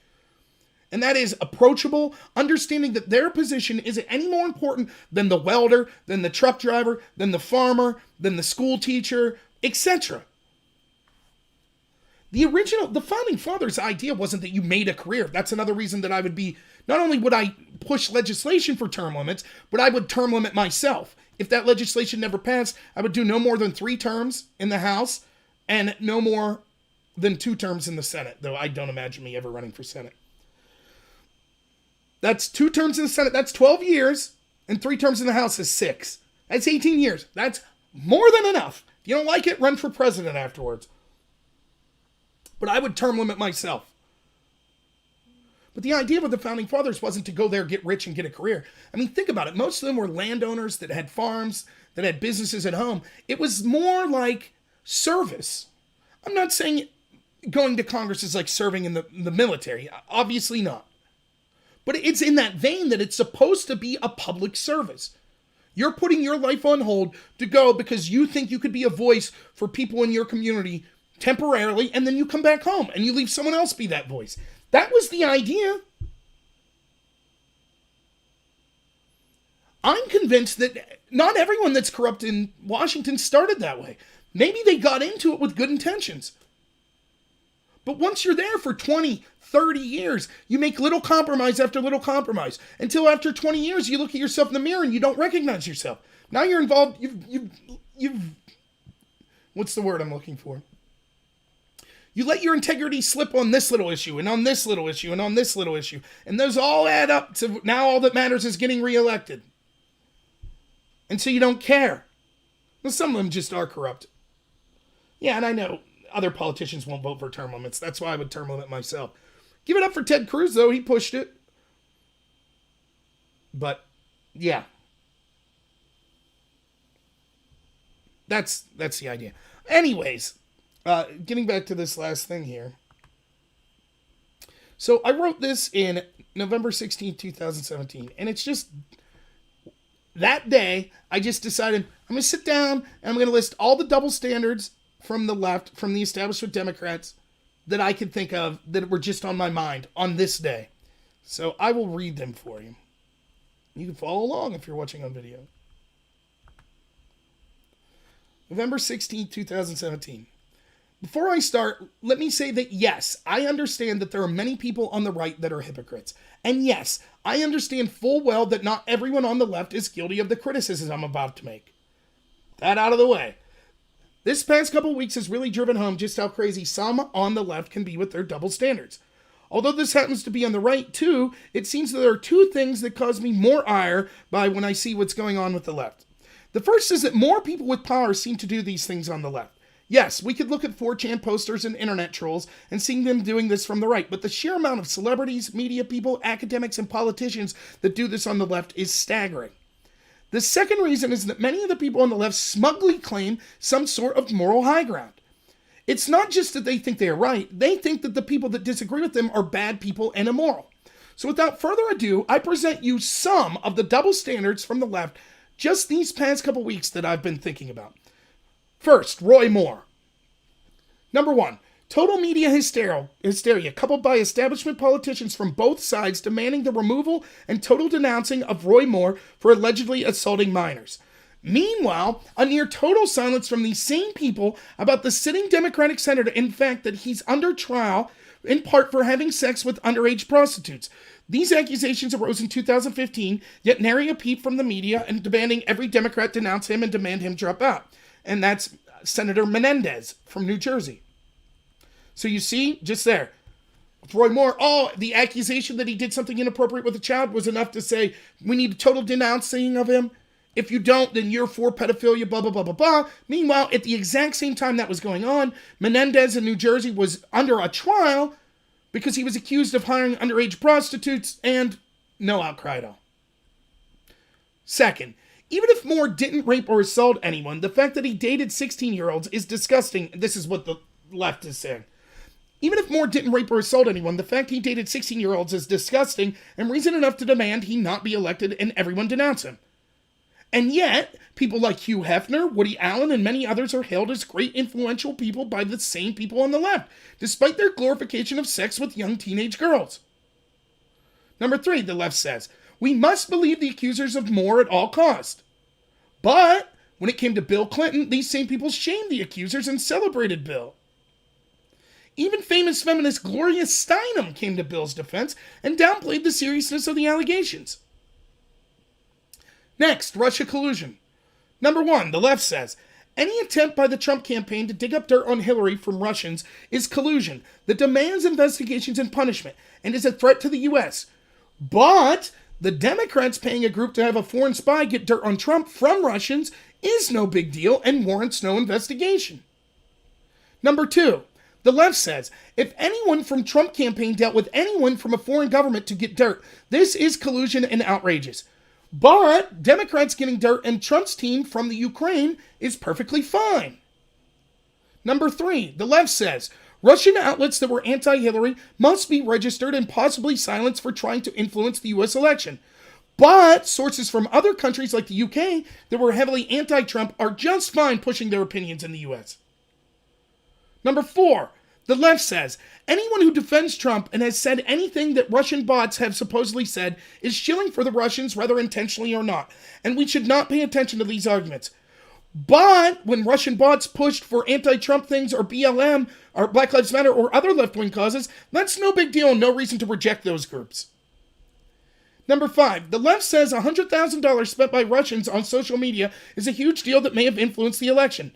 And that is approachable, understanding that their position isn't any more important than the welder, than the truck driver, than the farmer, than the school teacher, etc. The Founding Fathers' idea wasn't that you made a career. That's another reason that I would be, not only would I push legislation for term limits, but I would term limit myself. If that legislation never passed, I would do no more than 3 terms in the House and no more than 2 terms in the Senate, though I don't imagine me ever running for Senate. That's 2 terms in the Senate, that's 12 years, and 3 terms in the House is 6. That's 18 years. That's more than enough. If you don't like it, run for president afterwards. But I would term limit myself. But the idea with the Founding Fathers wasn't to go there, get rich, and get a career. I mean, think about it. Most of them were landowners that had farms, that had businesses at home. It was more like service. I'm not saying going to Congress is like serving in the military. Obviously not. But it's in that vein that it's supposed to be a public service. You're putting your life on hold to go because you think you could be a voice for people in your community temporarily, and then you come back home and you leave someone else be that voice. That was the idea. I'm convinced that not everyone that's corrupt in Washington started that way. Maybe they got into it with good intentions. But once you're there for 20, 30 years, you make little compromise after little compromise. Until after 20 years, you look at yourself in the mirror and you don't recognize yourself. Now you're involved, you've what's the word I'm looking for? You let your integrity slip on this little issue and on this little issue and on this little issue. And those all add up to now all that matters is getting reelected. And so you don't care. Well, some of them just are corrupt. Yeah, and I know other politicians won't vote for term limits. That's why I would term limit myself. Give it up for Ted Cruz, though. He pushed it. But, yeah. That's the idea. Anyways, getting back to this last thing here. So I wrote this in November 16, 2017. And it's just, that day, I just decided I'm going to sit down and I'm going to list all the double standards from the left, from the establishment Democrats, that I could think of that were just on my mind on this day. So I will read them for you. You can follow along if you're watching on video. November 16, 2017. Before I start, let me say that yes, I understand that there are many people on the right that are hypocrites. And yes, I understand full well that not everyone on the left is guilty of the criticisms I'm about to make. That out of the way. This past couple weeks has really driven home just how crazy some on the left can be with their double standards. Although this happens to be on the right too, it seems that there are two things that cause me more ire by when I see what's going on with the left. The first is that more people with power seem to do these things on the left. Yes, we could look at 4chan posters and internet trolls and seeing them doing this from the right, but the sheer amount of celebrities, media people, academics, and politicians that do this on the left is staggering. The second reason is that many of the people on the left smugly claim some sort of moral high ground. It's not just that they think they are right, they think that the people that disagree with them are bad people and immoral. So without further ado, I present you some of the double standards from the left just these past couple weeks that I've been thinking about. First, Roy Moore. Number 1, total media hysteria coupled by establishment politicians from both sides demanding the removal and total denouncing of Roy Moore for allegedly assaulting minors. Meanwhile, a near total silence from these same people about the sitting Democratic senator, in fact, that he's under trial in part for having sex with underage prostitutes. These accusations arose in 2015, yet nary a peep from the media and demanding every Democrat denounce him and demand him drop out. And that's Senator Menendez from New Jersey. So you see, just there. With Roy Moore, the accusation that he did something inappropriate with a child was enough to say, we need a total denouncing of him. If you don't, then you're for pedophilia, blah, blah, blah, blah, blah. Meanwhile, at the exact same time that was going on, Menendez in New Jersey was under a trial because he was accused of hiring underage prostitutes and no outcry at all. Second, even if Moore didn't rape or assault anyone, the fact that he dated 16-year-olds is disgusting. This is what the left is saying. Even if Moore didn't rape or assault anyone, the fact he dated 16-year-olds is disgusting and reason enough to demand he not be elected and everyone denounce him. And yet, people like Hugh Hefner, Woody Allen, and many others are hailed as great influential people by the same people on the left, despite their glorification of sex with young teenage girls. Number 3, the left says, we must believe the accusers of Moore at all costs. But when it came to Bill Clinton, these same people shamed the accusers and celebrated Bill. Even famous feminist Gloria Steinem came to Bill's defense and downplayed the seriousness of the allegations. Next, Russia collusion. Number 1, the left says, any attempt by the Trump campaign to dig up dirt on Hillary from Russians is collusion that demands investigations and punishment and is a threat to the U.S. But the Democrats paying a group to have a foreign spy get dirt on Trump from Russians is no big deal and warrants no investigation. Number 2, the left says, if anyone from Trump campaign dealt with anyone from a foreign government to get dirt, this is collusion and outrageous. But Democrats getting dirt and Trump's team from the Ukraine is perfectly fine. Number 3, the left says, Russian outlets that were anti-Hillary must be registered and possibly silenced for trying to influence the U.S. election. But sources from other countries like the UK that were heavily anti-Trump are just fine pushing their opinions in the U.S. Number 4, the left says, anyone who defends Trump and has said anything that Russian bots have supposedly said is shilling for the Russians, whether intentionally or not, and we should not pay attention to these arguments. But when Russian bots pushed for anti-Trump things or BLM or Black Lives Matter or other left-wing causes, that's no big deal and no reason to reject those groups. Number 5, the left says $100,000 spent by Russians on social media is a huge deal that may have influenced the election.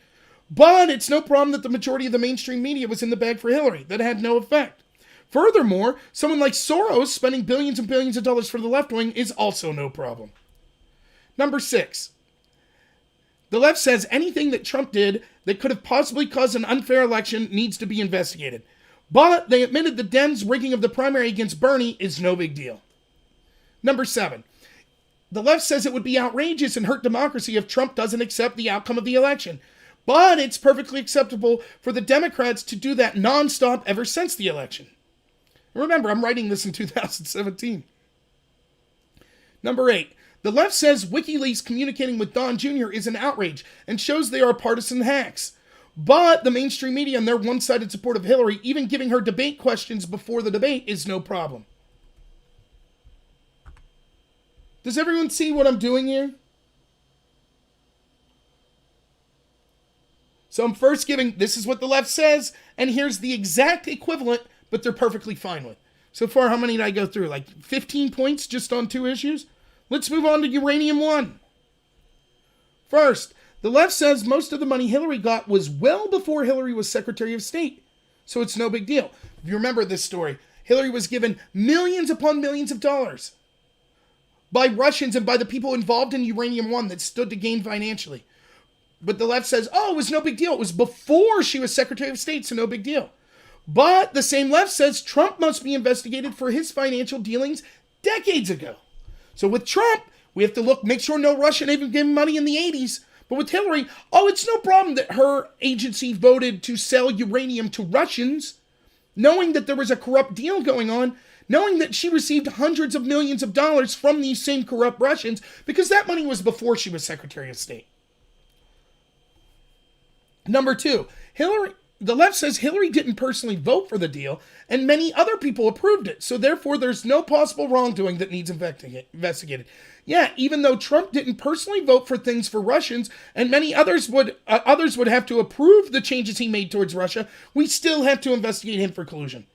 But it's no problem that the majority of the mainstream media was in the bag for Hillary. That had no effect. Furthermore, someone like Soros spending billions and billions of dollars for the left wing is also no problem. Number 6. The left says anything that Trump did that could have possibly caused an unfair election needs to be investigated. But they admitted the Dems' rigging of the primary against Bernie is no big deal. Number 7. The left says it would be outrageous and hurt democracy if Trump doesn't accept the outcome of the election. But it's perfectly acceptable for the Democrats to do that nonstop ever since the election. Remember, I'm writing this in 2017. Number 8. The left says WikiLeaks communicating with Don Jr. is an outrage and shows they are partisan hacks. But the mainstream media and their one-sided support of Hillary, even giving her debate questions before the debate, is no problem. Does everyone see what I'm doing here? So I'm first giving, this is what the left says, and here's the exact equivalent, but they're perfectly fine with. So far, how many did I go through? Like 15 points just on 2 issues? Let's move on to Uranium One. First, the left says most of the money Hillary got was well before Hillary was Secretary of State. So it's no big deal. If you remember this story, Hillary was given millions upon millions of dollars by Russians and by the people involved in Uranium One that stood to gain financially. But the left says, oh, it was no big deal. It was before she was Secretary of State, so no big deal. But the same left says Trump must be investigated for his financial dealings decades ago. So with Trump, we have to look, make sure no Russian even gave him money in the 80s. But with Hillary, oh, it's no problem that her agency voted to sell uranium to Russians, knowing that there was a corrupt deal going on, knowing that she received hundreds of millions of dollars from these same corrupt Russians, because that money was before she was Secretary of State. Number 2, the left says Hillary didn't personally vote for the deal, and many other people approved it, so therefore there's no possible wrongdoing that needs investigated. Yeah, even though Trump didn't personally vote for things for Russians, and many others would have to approve the changes he made towards Russia, we still have to investigate him for collusion.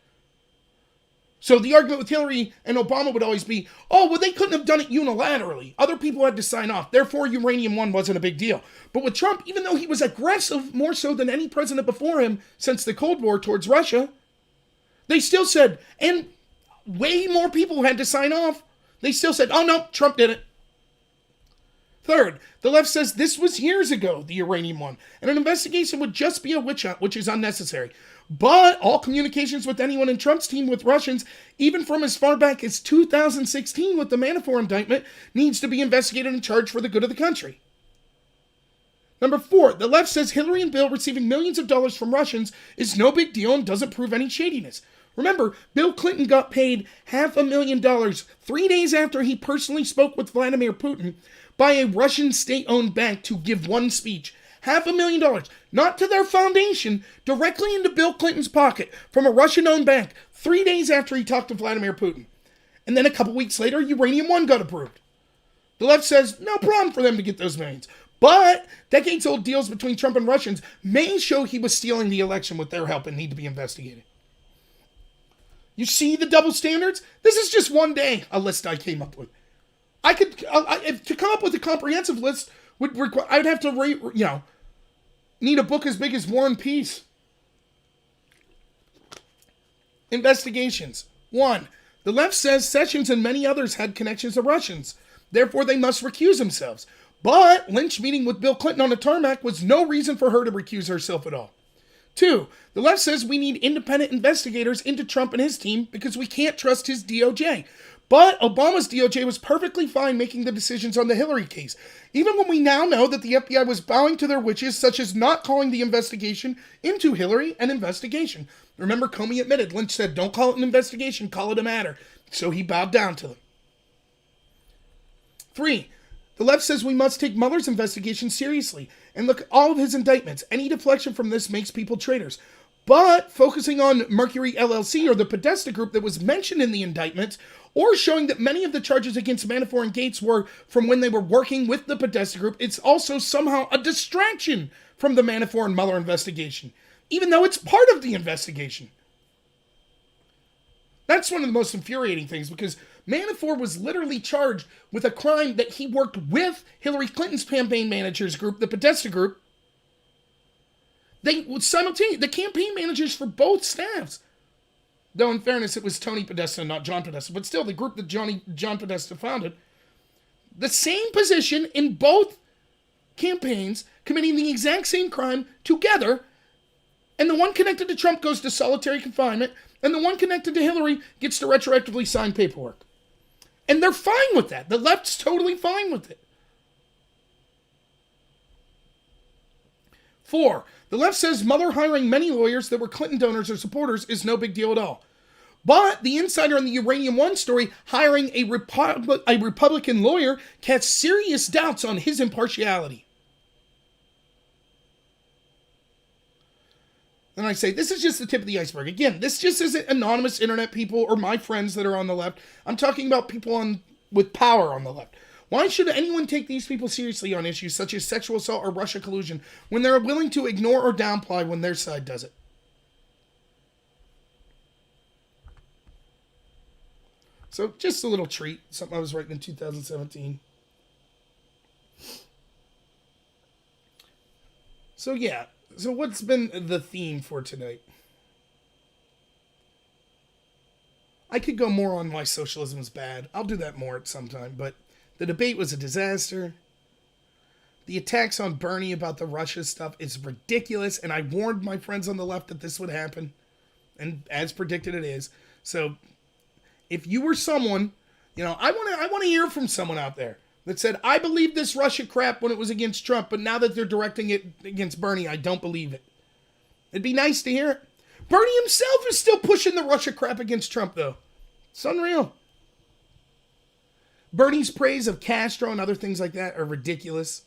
So the argument with Hillary and Obama would always be, oh, well, they couldn't have done it unilaterally. Other people had to sign off. Therefore, Uranium One wasn't a big deal. But with Trump, even though he was aggressive more so than any president before him since the Cold War towards Russia, they still said, and way more people had to sign off, they still said, oh, no, Trump did it. Third, the left says this was years ago, the Uranium One, and an investigation would just be a witch hunt, which is unnecessary. But all communications with anyone in Trump's team with Russians, even from as far back as 2016 with the Manafort indictment, needs to be investigated and charged for the good of the country. Number 4, the left says Hillary and Bill receiving millions of dollars from Russians is no big deal and doesn't prove any shadiness. Remember, Bill Clinton got paid $500,000 3 days after he personally spoke with Vladimir Putin by a Russian state-owned bank to give one speech. $500,000, not to their foundation, directly into Bill Clinton's pocket from a Russian-owned bank 3 days after he talked to Vladimir Putin. And then a couple weeks later, Uranium One got approved. The left says no problem for them to get those millions. But decades-old deals between Trump and Russians may show he was stealing the election with their help and need to be investigated. You see the double standards? This is just one day, a list I came up with. To come up with a comprehensive list would require, I'd have to need a book as big as War and Peace. Investigations. 1. The left says Sessions and many others had connections to Russians. Therefore, they must recuse themselves. But Lynch meeting with Bill Clinton on a tarmac was no reason for her to recuse herself at all. 2. The left says we need independent investigators into Trump and his team because we can't trust his DOJ. But Obama's DOJ was perfectly fine making the decisions on the Hillary case, even when we now know that the FBI was bowing to their wishes, such as not calling the investigation into Hillary an investigation. Remember, Comey admitted, Lynch said, don't call it an investigation, call it a matter. So he bowed down to them. 3. The left says we must take Mueller's investigation seriously and look at all of his indictments. Any deflection from this makes people traitors. But focusing on Mercury LLC or the Podesta group that was mentioned in the indictments, or showing that many of the charges against Manafort and Gates were from when they were working with the Podesta group, it's also somehow a distraction from the Manafort and Mueller investigation, even though it's part of the investigation. That's one of the most infuriating things, because Manafort was literally charged with a crime that he worked with Hillary Clinton's campaign managers group, the Podesta group, They would simultaneously, the campaign managers for both staffs. Though in fairness, it was Tony Podesta, not John Podesta, but still the group that John Podesta founded. The same position in both campaigns, committing the exact same crime together, and the one connected to Trump goes to solitary confinement, and the one connected to Hillary gets to retroactively sign paperwork. And they're fine with that. The left's totally fine with it. 4, the left says Mueller hiring many lawyers that were Clinton donors or supporters is no big deal at all. But the insider on the Uranium One story hiring a Republican lawyer casts serious doubts on his impartiality. And I say, this is just the tip of the iceberg. Again, this just isn't anonymous internet people or my friends that are on the left. I'm talking about people with power on the left. Why should anyone take these people seriously on issues such as sexual assault or Russia collusion when they're willing to ignore or downplay when their side does it? So just a little treat, something I was writing in 2017. So yeah, so what's been the theme for tonight? I could go more on why socialism is bad. I'll do that more at some time, but the debate was a disaster. The attacks on Bernie about the Russia stuff is ridiculous, and I warned my friends on the left that this would happen, and as predicted it is. So if you were someone, I want to hear from someone out there that said, I believed this Russia crap when it was against Trump, but now that they're directing it against Bernie, I don't believe it. It'd be nice to hear it. Bernie himself is still pushing the Russia crap against Trump, though. It's unreal. Bernie's praise of Castro and other things like that are ridiculous.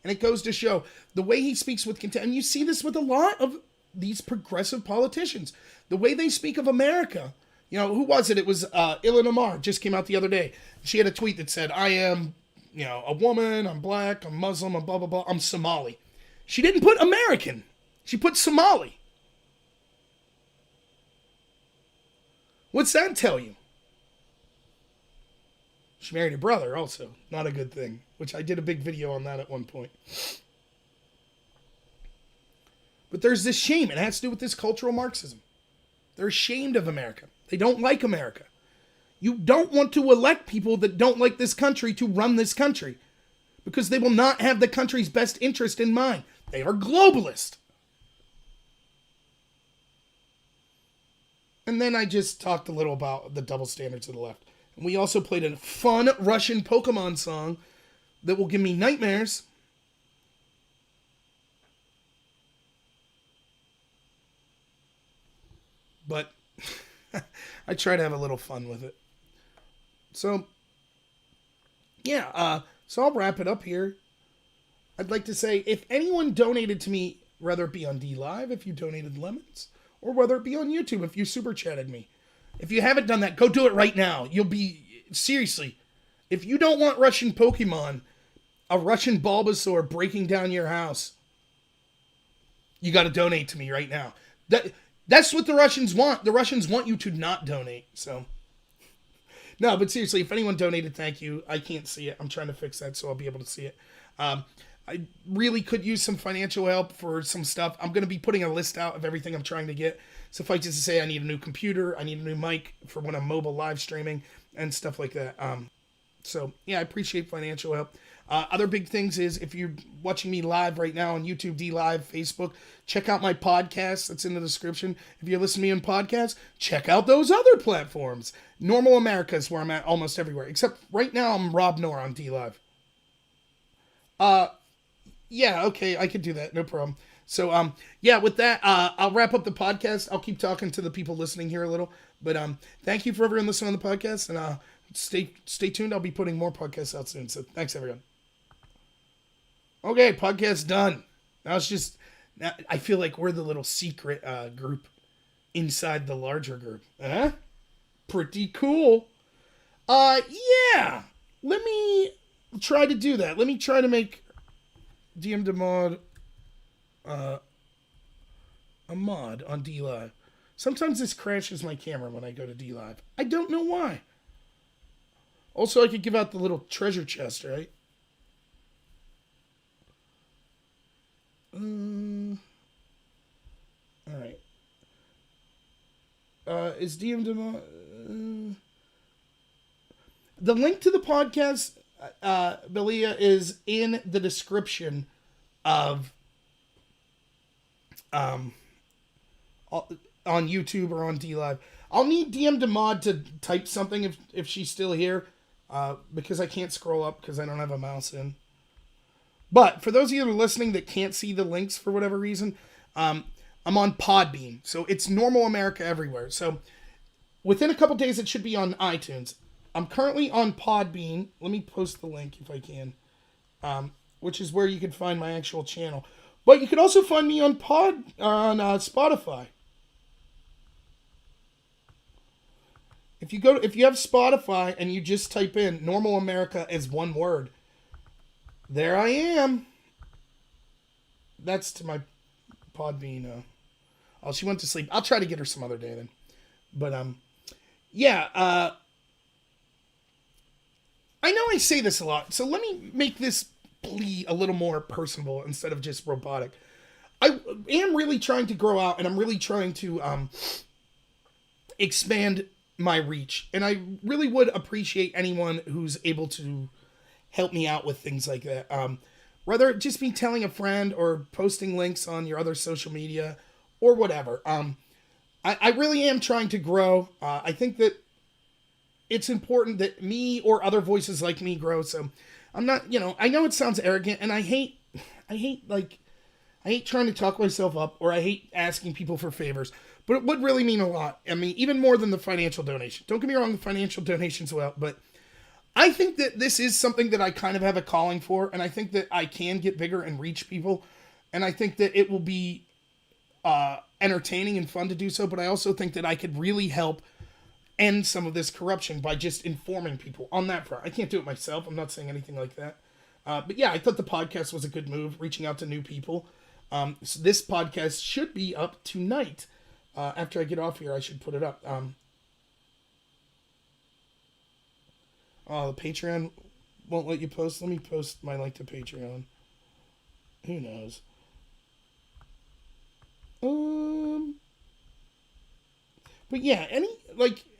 And it goes to show the way he speaks with contempt. And you see this with a lot of these progressive politicians. The way they speak of America. Who was it? It was Ilhan Omar, just came out the other day. She had a tweet that said, I am, a woman, I'm black, I'm Muslim, I'm blah, blah, blah, I'm Somali. She didn't put American. She put Somali. What's that tell you? She married a brother also. Not a good thing. Which I did a big video on that at one point. But there's this shame. It has to do with this cultural Marxism. They're ashamed of America. They don't like America. You don't want to elect people that don't like this country to run this country. Because they will not have the country's best interest in mind. They are globalist. And then I just talked a little about the double standards of the left. And we also played a fun Russian Pokemon song that will give me nightmares. But I try to have a little fun with it. So, yeah, so I'll wrap it up here. I'd like to say, if anyone donated to me, whether it be on DLive, if you donated lemons, or whether it be on YouTube, if you super chatted me. If you haven't done that, go do it right now. You'll be, seriously, if you don't want Russian Pokemon, a Russian Bulbasaur breaking down your house, you got to donate to me right now. That's what the Russians want. The Russians want you to not donate. So, no, but seriously, if anyone donated, thank you. I can't see it. I'm trying to fix that so I'll be able to see it. I really could use some financial help for some stuff. I'm going to be putting a list out of everything I'm trying to get. Suffice it to say, I need a new computer. I need a new mic for when I'm mobile live streaming and stuff like that. So, yeah, I appreciate financial help. Other big things is if you're watching me live right now on YouTube, DLive, Facebook, check out my podcast that's in the description. If you're listening to me on podcasts, check out those other platforms. Normal America is where I'm at almost everywhere. Except right now I'm Rob Noor on DLive. Yeah, okay, I could do that. No problem. So, yeah, with that, I'll wrap up the podcast. I'll keep talking to the people listening here a little. But thank you for everyone listening on the podcast. And stay tuned. I'll be putting more podcasts out soon. So thanks, everyone. Okay, podcast done. Now it's just, I feel like we're the little secret group inside the larger group. Pretty cool. Yeah. Let me try to do that. Let me try to make DM to mod a mod on DLive. Sometimes this crashes my camera when I go to DLive. I don't know why. Also, I could give out the little treasure chest, right? All right. Is DM Demo... the link to the podcast, Belia, is in the description of on YouTube or on DLive. I'll need DM Demod to type something if she's still here, because I can't scroll up because I don't have a mouse in. But for those of you who are listening that can't see the links for whatever reason, I'm on Podbean. So it's Normal America everywhere. So within a couple days, it should be on iTunes. I'm currently on Podbean. Let me post the link if I can, which is where you can find my actual channel. But you can also find me on Spotify. If you have Spotify and you just type in Normal America as one word, there I am. That's to my Podbean. Oh, she went to sleep. I'll try to get her some other day then. But yeah. I know I say this a lot, so let me make this plea a little more personable instead of just robotic. I am really trying to grow out, and I'm really trying to expand my reach. And I really would appreciate anyone who's able to help me out with things like that. Whether it just be telling a friend or posting links on your other social media or whatever. I really am trying to grow. I think that it's important that me or other voices like me grow. So I'm not, I know it sounds arrogant, and I hate trying to talk myself up, or I hate asking people for favors, but it would really mean a lot. I mean, even more than the financial donation. Don't get me wrong, the financial donations will help, but I think that this is something that I kind of have a calling for, and I think that I can get bigger and reach people, and I think that it will be entertaining and fun to do so, but I also think that I could really help end some of this corruption by just informing people on that front. I can't do it myself. I'm not saying anything like that. But yeah, I thought the podcast was a good move, reaching out to new people. So this podcast should be up tonight. After I get off here, I should put it up. The Patreon won't let you post. Let me post my link to Patreon. Who knows? But yeah,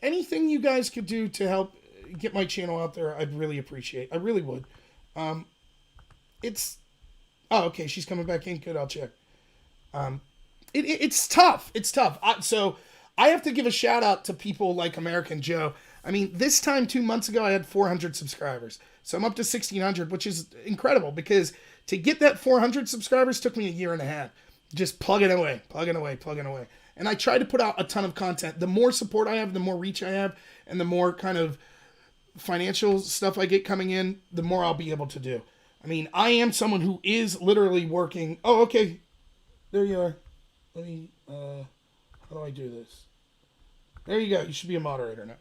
anything you guys could do to help get my channel out there, I'd really appreciate. I really would. Okay, she's coming back in. Good, I'll check. It's tough. It's tough. So I have to give a shout out to people like American Joe. I mean, this time 2 months ago, I had 400 subscribers. So I'm up to 1,600, which is incredible, because to get that 400 subscribers took me a year and a half. Just plugging away. And I try to put out a ton of content. The more support I have, the more reach I have, and the more kind of financial stuff I get coming in, the more I'll be able to do. I mean, I am someone who is literally working. Oh, okay. There you are. Let me, how do I do this? There you go. You should be a moderator now.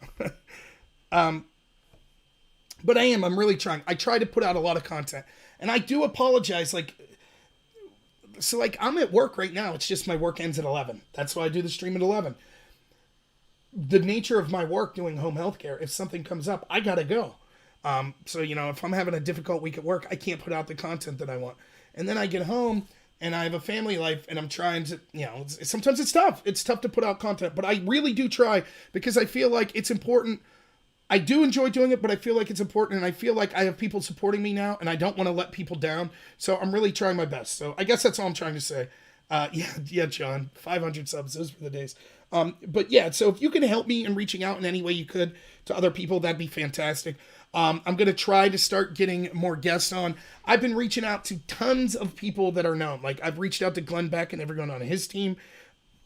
But I'm really trying. I try to put out a lot of content. And I do apologize, I'm at work right now. It's just my work ends at 11. That's why I do the stream at 11. The nature of my work doing home healthcare, if something comes up, I gotta go. So, if I'm having a difficult week at work, I can't put out the content that I want. And then I get home and I have a family life, and I'm trying to, sometimes it's tough. It's tough to put out content, but I really do try, because I feel like it's important. I do enjoy doing it, but I feel like it's important, and I feel like I have people supporting me now, and I don't want to let people down. So I'm really trying my best. So I guess that's all I'm trying to say. Yeah, John, 500 subs, those were the days. But yeah, so if you can help me in reaching out in any way you could to other people, that'd be fantastic. I'm going to try to start getting more guests on. I've been reaching out to tons of people that are known. I've reached out to Glenn Beck and everyone on his team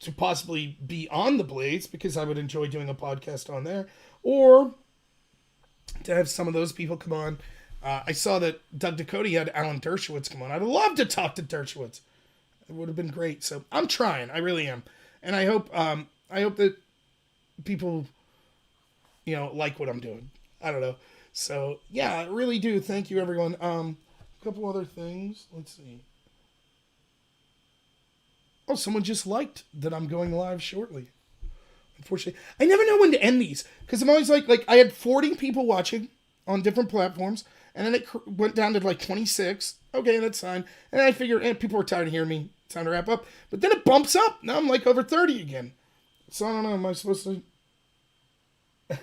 to possibly be on the Blaze, because I would enjoy doing a podcast on there, or to have some of those people come on. I saw that Doug Ducote had Alan Dershowitz come on. I'd love to talk to Dershowitz. It would have been great. So I'm trying. I really am. And I hope that people, like what I'm doing. I don't know. So yeah, I really do. Thank you, everyone. A couple other things. Let's see. Oh, someone just liked that I'm going live shortly. Unfortunately, I never know when to end these, because I'm always like I had 40 people watching on different platforms, And then it went down to like 26. Okay, that's fine. And I figured people were tired of hearing me. Time to wrap up. But then it bumps up. Now I'm like over 30 again. So I don't know. Am I supposed to...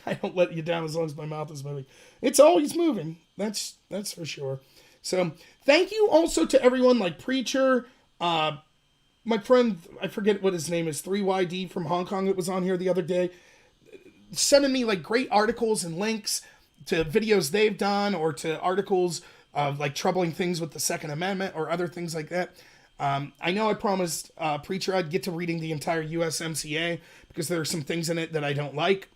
I don't let you down as long as my mouth is moving. It's always moving. That's for sure. So thank you also to everyone like Preacher, my friend, I forget what his name is, 3YD from Hong Kong that was on here the other day, sending me like great articles and links to videos they've done or to articles of like troubling things with the Second Amendment or other things like that. I know I promised Preacher I'd get to reading the entire USMCA because there are some things in it that I don't like.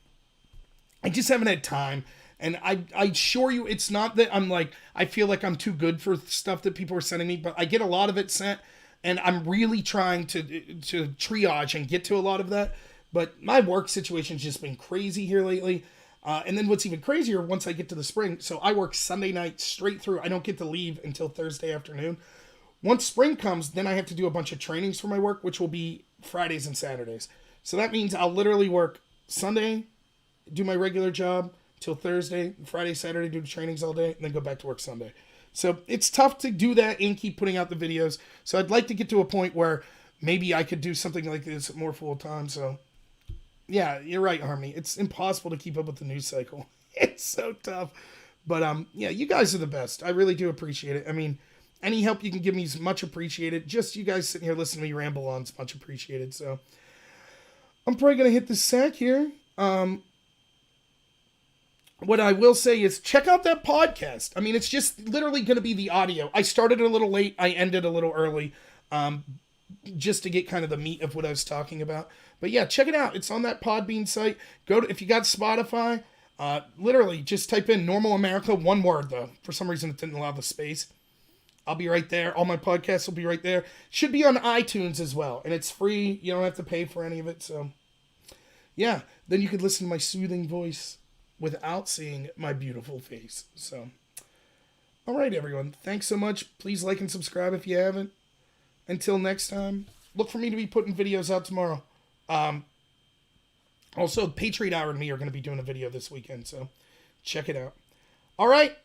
I just haven't had time. And I assure you, it's not that I'm like, I feel like I'm too good for stuff that people are sending me, but I get a lot of it sent, and I'm really trying to triage and get to a lot of that. But my work situation's just been crazy here lately. And then what's even crazier, once I get to the spring, so I work Sunday night straight through. I don't get to leave until Thursday afternoon. Once spring comes, then I have to do a bunch of trainings for my work, which will be Fridays and Saturdays. So that means I'll literally work Sunday, do my regular job till Thursday, Friday, Saturday, do the trainings all day, and then go back to work Sunday. So it's tough to do that and keep putting out the videos. So I'd like to get to a point where maybe I could do something like this more full time. So yeah, you're right, Harmony. It's impossible to keep up with the news cycle. It's so tough. But yeah, you guys are the best. I really do appreciate it. I mean, any help you can give me is much appreciated. Just you guys sitting here listening to me ramble on is much appreciated. So I'm probably going to hit the sack here. What I will say is check out that podcast. I mean, it's just literally going to be the audio. I started a little late. I ended a little early, just to get kind of the meat of what I was talking about. But yeah, check it out. It's on that Podbean site. If you got Spotify, literally just type in Normal America, one word though. For some reason it didn't allow the space. I'll be right there. All my podcasts will be right there. Should be on iTunes as well. And it's free. You don't have to pay for any of it. So yeah, then you could listen to my soothing voice without seeing my beautiful face. So, all right, everyone. Thanks so much. Please like and subscribe if you haven't. Until next time, look for me to be putting videos out tomorrow. Also, Patriot Hour and me are going to be doing a video this weekend, so check it out. All right.